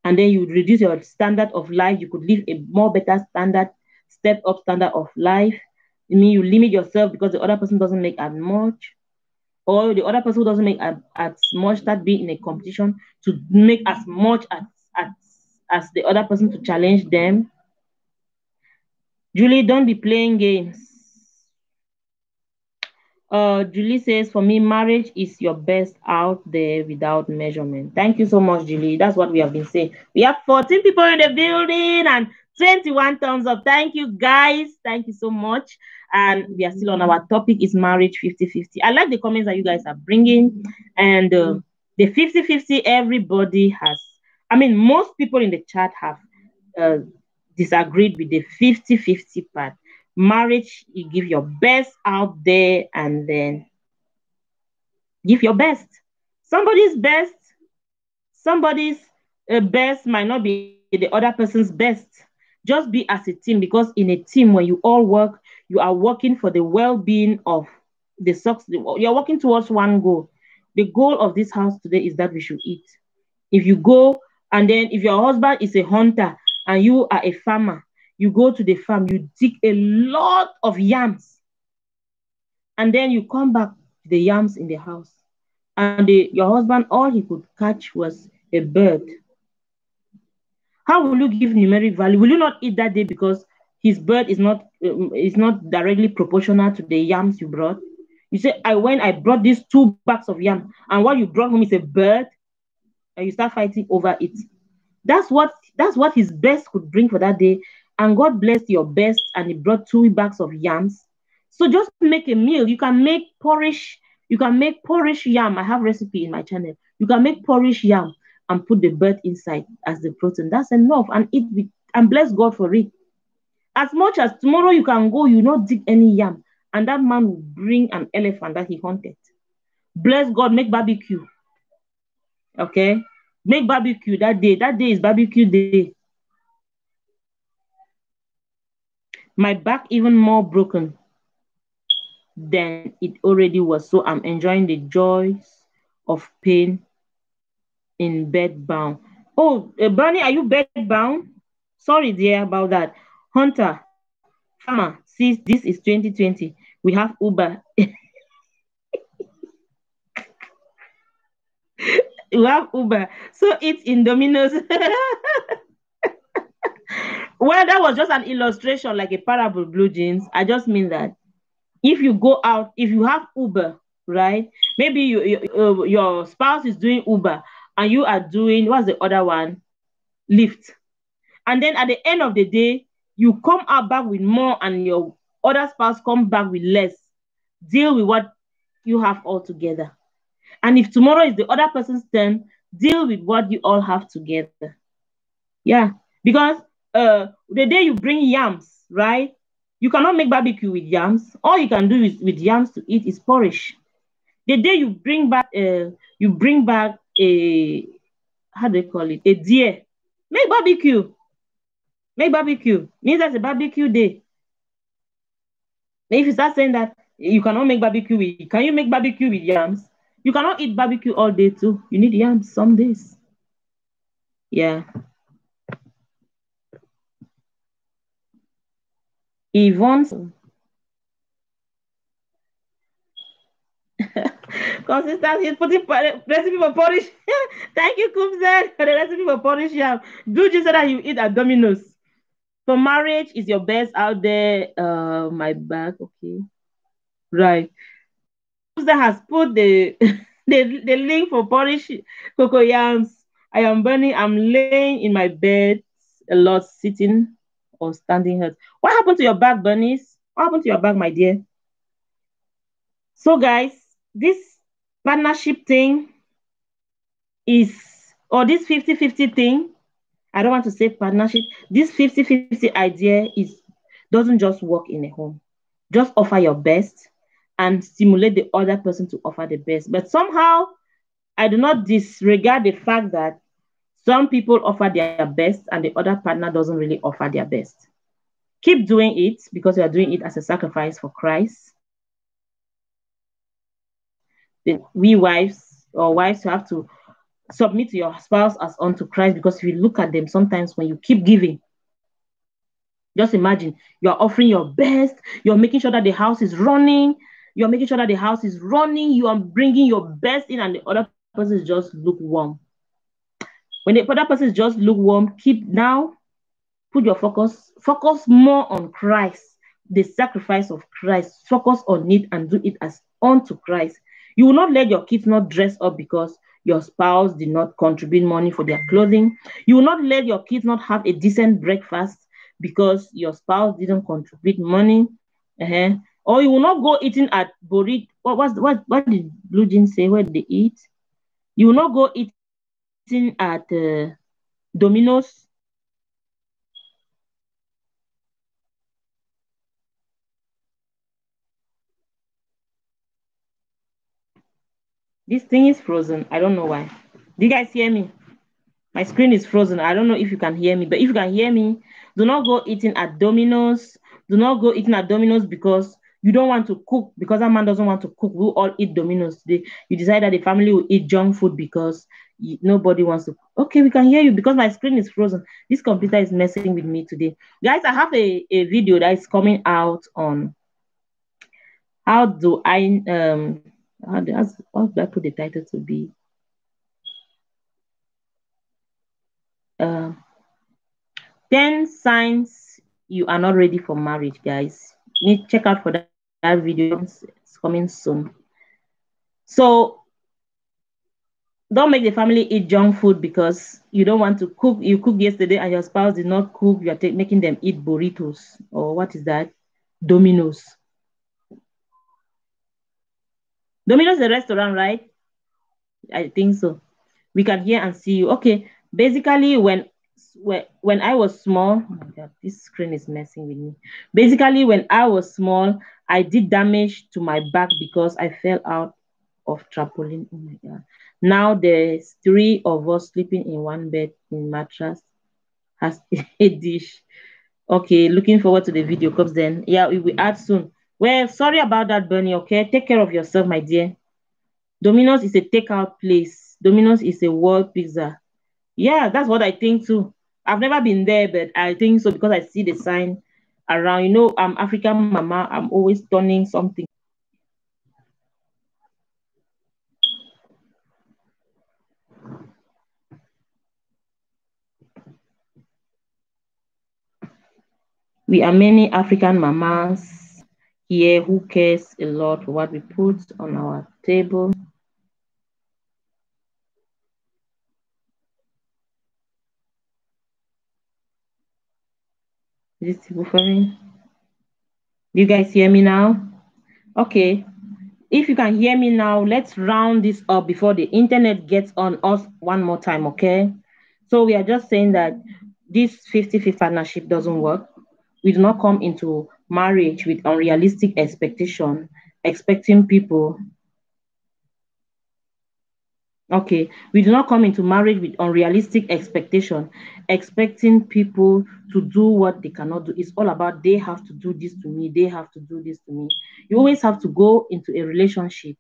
And then you reduce your standard of life. You could live a more better standard, step up standard of life. I mean, you limit yourself because the other person doesn't make as much, or the other person who doesn't make as much, start being in a competition to make as much as as the other person, to challenge them. Julie, don't be playing games. Julie says, for me, marriage is your best out there without measurement. Thank you so much, Julie. That's what we have been saying. We have 14 people in the building and 21 thumbs up. Thank you, guys. Thank you so much. And we are still on our topic, is marriage 50-50. I like the comments that you guys are bringing. And the 50-50, everybody has, I mean, most people in the chat have disagreed with the 50-50 part. Marriage, you give your best out there and then give your best. Somebody's best, somebody's best might not be the other person's best. Just be as a team, because in a team, when you all work, you are working for the well-being of the success. You're working towards one goal. The goal of this house today is that we should eat. If you go, and then if your husband is a hunter and you are a farmer, you go to the farm, you dig a lot of yams, and then you come back to the yams in the house. And your husband, all he could catch was a bird. How will you give numeric value? Will you not eat that day because his bird is not directly proportional to the yams you brought? You say, I brought these 2 bags of yam, and what you brought home is a bird, and you start fighting over it. That's what his best could bring for that day. And God blessed your best and he brought 2 bags of yams. So just make a meal. You can make porridge yam. I have recipe in my channel. You can make porridge yam and put the bird inside as the protein. That's enough. And eat with and bless God for it. As much as tomorrow you can go, you not dig any yam, and that man will bring an elephant that he hunted. Bless God, make barbecue. Okay? Make barbecue that day. That day is barbecue day. My back even more broken than it already was. So I'm enjoying the joys of pain in bed bound. Oh, Bernie, are you bed bound? Sorry, dear, about that. Hunter, farmer, since this is 2020, we have Uber. We have Uber. So it's in Domino's. Well, that was just an illustration, like a parable, blue jeans. I just mean that if you go out, if you have Uber, right? Maybe your spouse is doing Uber and you are doing, what's the other one? Lyft. And then at the end of the day, you come out back with more and your other spouse comes back with less. Deal with what you have all together. And if tomorrow is the other person's turn, deal with what you all have together. Yeah. Because the day you bring yams, right? You cannot make barbecue with yams. All you can do is with yams to eat is porridge. The day you bring back a, how do they call it? A deer. Make barbecue. Make barbecue. Means that's a barbecue day. If you start saying that you cannot make barbecue with, can you make barbecue with yams? You cannot eat barbecue all day too. You need yams some days. Yeah. Yvonne. Consistence is putting recipe for porridge. Thank you, Kumzed, for the recipe for porridge yam. Do just so that you eat at Domino's. For marriage is your best out there. My back, okay. Right. Kumzed has put the, the link for porridge cocoa yams. I am burning, I'm laying in my bed a lot, sitting or standing hurt. What happened to your back, Bernice? What happened to your back, my dear? So, guys, this partnership thing is, or this 50-50 thing, I don't want to say partnership, this 50-50 idea doesn't just work in a home. Just offer your best and stimulate the other person to offer the best. But somehow, I do not disregard the fact that some people offer their best and the other partner doesn't really offer their best. Keep doing it because you are doing it as a sacrifice for Christ. Then we wives or wives, you have to submit to your spouse as unto Christ, because if you look at them, sometimes when you keep giving, just imagine you're offering your best, you're making sure that the house is running, you are bringing your best in, and the other person is just lukewarm. When the other person is just lukewarm, put your focus more on Christ, the sacrifice of Christ. Focus on it and do it as unto Christ. You will not let your kids not dress up because your spouse did not contribute money for their clothing. You will not let your kids not have a decent breakfast because your spouse didn't contribute money. Or you will not go eating at burrito. What did Blue Jean say? Where did they eat? You will not go eating at Domino's. This thing is frozen. I don't know why. Do you guys hear me? My screen is frozen. I don't know if you can hear me, but if you can hear me, do not go eating at Domino's. Do not go eating at Domino's because you don't want to cook, because that man doesn't want to cook. We'll all eat Domino's today. You decide that the family will eat junk food because nobody wants to. Okay, we can hear you because my screen is frozen. This computer is messing with me today. Guys, I have a video that is coming out on how do I how do I put the title to be? 10 signs you are not ready for marriage, guys. You need to check out for that video. coming soon. So don't make the family eat junk food because you don't want to cook. You cooked yesterday and your spouse did not cook. You are making them eat burritos or what is that? Domino's. Domino's is a restaurant, right? I think so. We can hear and see you. Okay. Basically, when I was small, oh my God, this screen is messing with me. Basically, when I was small, I did damage to my back because I fell out of trampoline. Oh my God. Now there's three of us sleeping in one bed in mattress has a dish. Okay, looking forward to the video comes then. Yeah, we will add soon. Well, sorry about that, Bernie. Okay, take care of yourself, my dear. Domino's is a takeout place. Domino's is a world pizza. Yeah, that's what I think too. I've never been there, but I think so because I see the sign around. You know, I'm African mama. I'm always turning something. We are many African mamas here who cares a lot for what we put on our table. Is this buffering? Do you guys hear me now? Okay. If you can hear me now, let's round this up before the internet gets on us one more time, okay? So we are just saying that this 50-50 partnership doesn't work. We do not come into marriage with unrealistic expectation, expecting people. Okay, we do not come into marriage with unrealistic expectation, expecting people to do what they cannot do. It's all about they have to do this to me, they have to do this to me. You always have to go into a relationship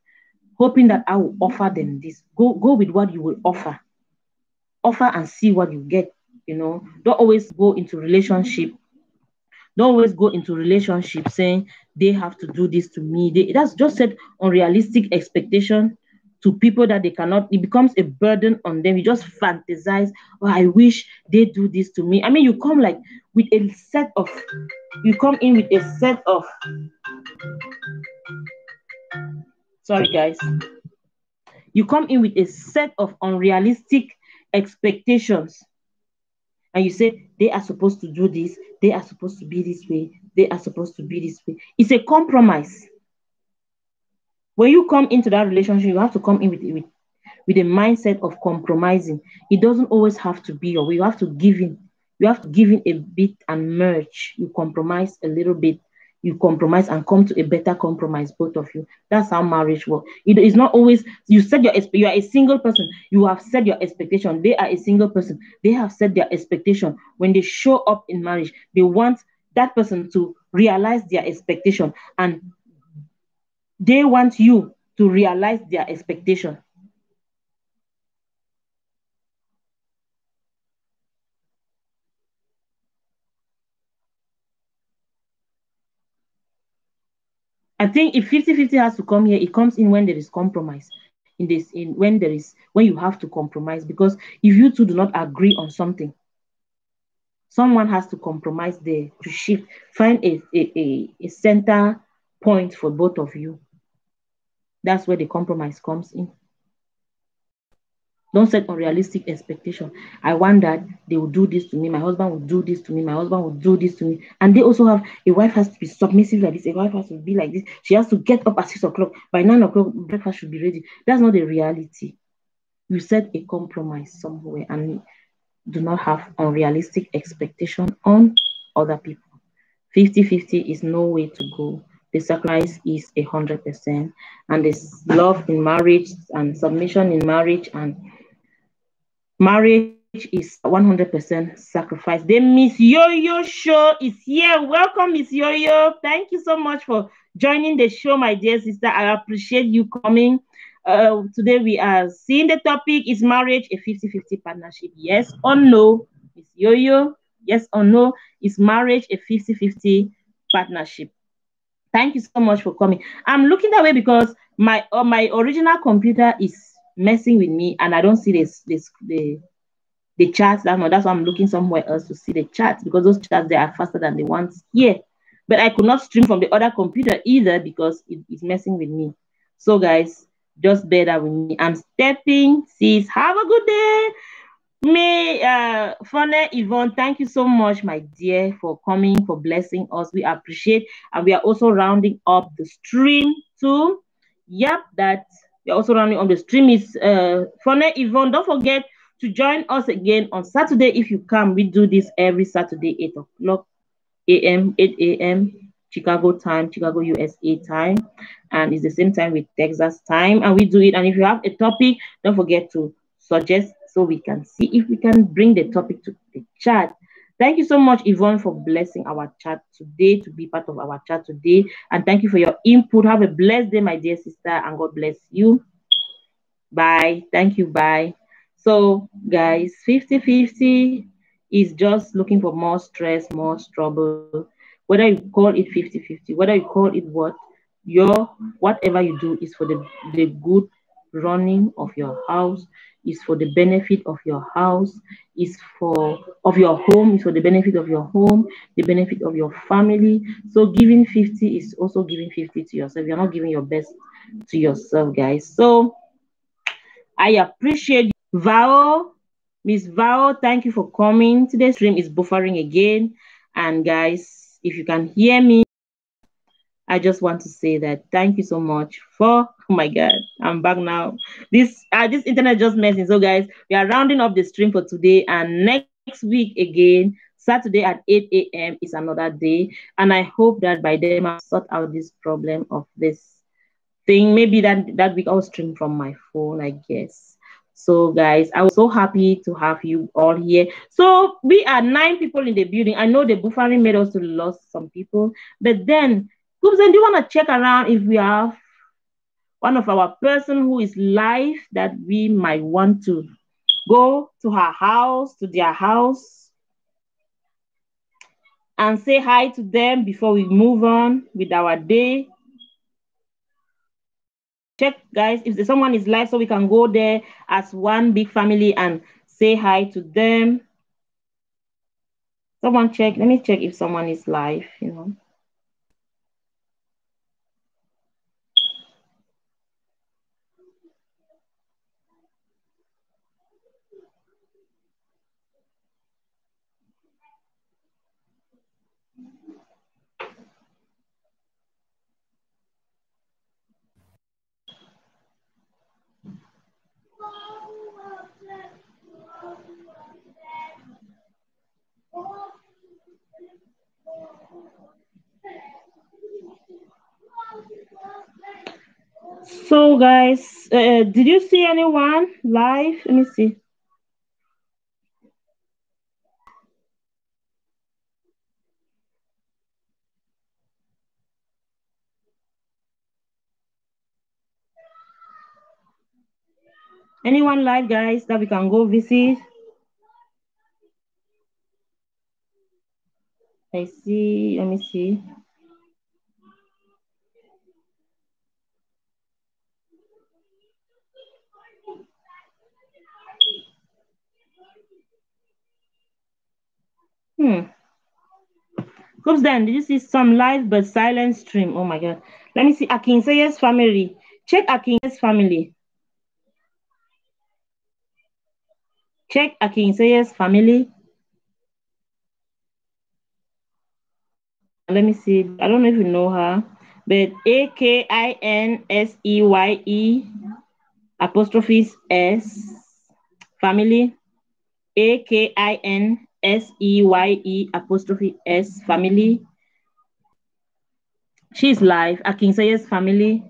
hoping that I will offer them this. Go with what you will offer. Offer and see what you get. You know, don't always go into relationship. Don't always go into relationship saying they have to do this to me. That's just set unrealistic expectation to people that they cannot. It becomes a burden on them. You just fantasize, oh, I wish they do this to me. I mean, you come like with a set of, you come in with a set of, sorry guys, you come in with a set of unrealistic expectations and you say they are supposed to do this, they are supposed to be this way, they are supposed to be this way. It's a compromise. When you come into that relationship, you have to come in with a mindset of compromising. It doesn't always have to be your way. You have to give in. You have to give in a bit and merge. You compromise a little bit. You compromise and come to a better compromise, both of you. That's how marriage works. It is not always you set your you are a single person. You have set your expectation. They are a single person. They have set their expectation. When they show up in marriage, they want that person to realize their expectation, and they want you to realize their expectation. I think if 50-50 has to come here, it comes in when there is compromise. In this, in when there is when you have to compromise, because if you two do not agree on something, someone has to compromise there to shift, find a center point for both of you. That's where the compromise comes in. Don't set unrealistic expectation. I want that they will do this to me. My husband will do this to me. My husband will do this to me. And they also have a wife has to be submissive like this. A wife has to be like this. She has to get up at 6 o'clock. By 9 o'clock, breakfast should be ready. That's not the reality. You set a compromise somewhere and do not have unrealistic expectation on other people. 50-50 is no way to go. The sacrifice is 100%. And there's love in marriage and submission in marriage, and marriage is 100% sacrifice. The Miss Yo-Yo show is here. Welcome, Miss Yo-Yo. Thank you so much for joining the show, my dear sister. I appreciate you coming. Today we are seeing the topic, is marriage a 50-50 partnership? Yes or no? Miss Yo-Yo, yes or no? Is marriage a 50-50 partnership? Thank you so much for coming. I'm looking that way because my original computer is messing with me and I don't see the charts. That's why I'm looking somewhere else to see the charts, because those charts, they are faster than the ones here. but I could not stream from the other computer either because it is messing with me. So guys, just bear that with me. I'm stepping. Sis, have a good day. May Fone Yvonne, thank you so much, my dear, for coming, for blessing us. We appreciate, and we are also rounding up the stream too. Yep, that we're also rounding up the stream is Fone Yvonne. Don't forget to join us again on Saturday if you come. We do this every Saturday, 8 o'clock a.m., 8 a.m. Chicago time, Chicago, USA time, and it's the same time with Texas time. And we do it. And if you have a topic, don't forget to suggest so we can see if we can bring the topic to the chat. Thank you so much, Yvonne, for blessing our chat today, to be part of our chat today. And thank you for your input. Have a blessed day, my dear sister, and God bless you. Bye. Thank you. Bye. So, guys, 50-50 is just looking for more stress, more trouble. Whether you call it 50-50, whether you call it what, your whatever you do is for the good running of your house, is for the benefit of your house, is for of your home, is for the benefit of your home, the benefit of your family. So giving 50 is also giving 50 to yourself. You're not giving your best to yourself, guys. So I appreciate you. Val, Miss Val, thank you for coming. Today's stream is buffering again. And guys, if you can hear me, I just want to say that thank you so much for, oh my God, I'm back now. This internet just messing. So guys, we are rounding up the stream for today, and next week again, Saturday at 8 a.m. is another day. And I hope that by then I'll sort out this problem of this thing. Maybe that week I'll stream from my phone, I guess. So guys, I was so happy to have you all here. So we are 9 people in the building. I know the buffering made us to lose some people, but then Kubzen, do you want to check around if we have one of our person who is live that we might want to go to her house, to their house, and say hi to them before we move on with our day? Check, guys, if someone is live so we can go there as one big family and say hi to them. Someone check. Let me check if someone is live, you know. So, guys, did you see anyone live? Let me see. Anyone live, guys, that we can go visit? I see. Let me see. Coops then, did you see some live but silent stream? Oh my God. Let me see. Akinseye's family. Check Akinseye's family. Check Akinseye's family. Let me see. I don't know if you know her, but Akinseye apostrophe S family. Akinseye apostrophe S family. She's live. Akinseye's family.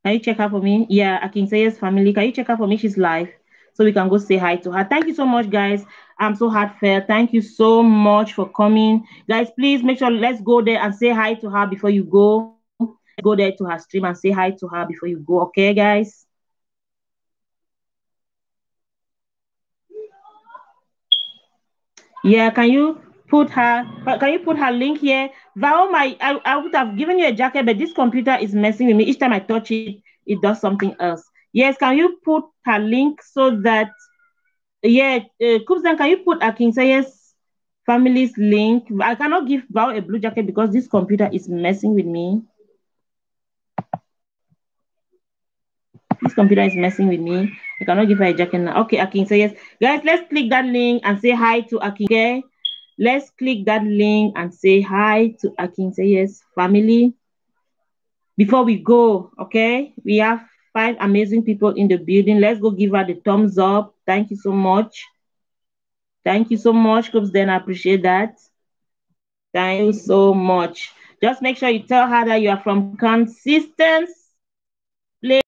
Can you check her for me? Yeah, Akinseye's family. Can you check her for me? She's live. So we can go say hi to her. Thank you so much, guys. I'm so heartfelt. Thank you so much for coming. Guys, please make sure, let's go there and say hi to her before you go. Go there to her stream and say hi to her before you go. Okay, guys? Yeah, can you put her link here? Val, I would have given you a jacket, but this computer is messing with me. Each time I touch it, it does something else. Yes, can you put her link so that, yeah, Kubzan, can you put Akinseye's Family's link. I cannot give Val a blue jacket because this computer is messing with me. This computer is messing with me. I cannot give her a jacket now. Okay, Akin, say yes. Guys, let's click that link and say hi to Akin, okay? Let's click that link and say hi to Akin, say yes, family. Before we go, okay? We have 5 amazing people in the building. Let's go give her the thumbs up. Thank you so much. Thank you so much, Coops. Then I appreciate that. Thank you so much. Just make sure you tell her that you are from Consistance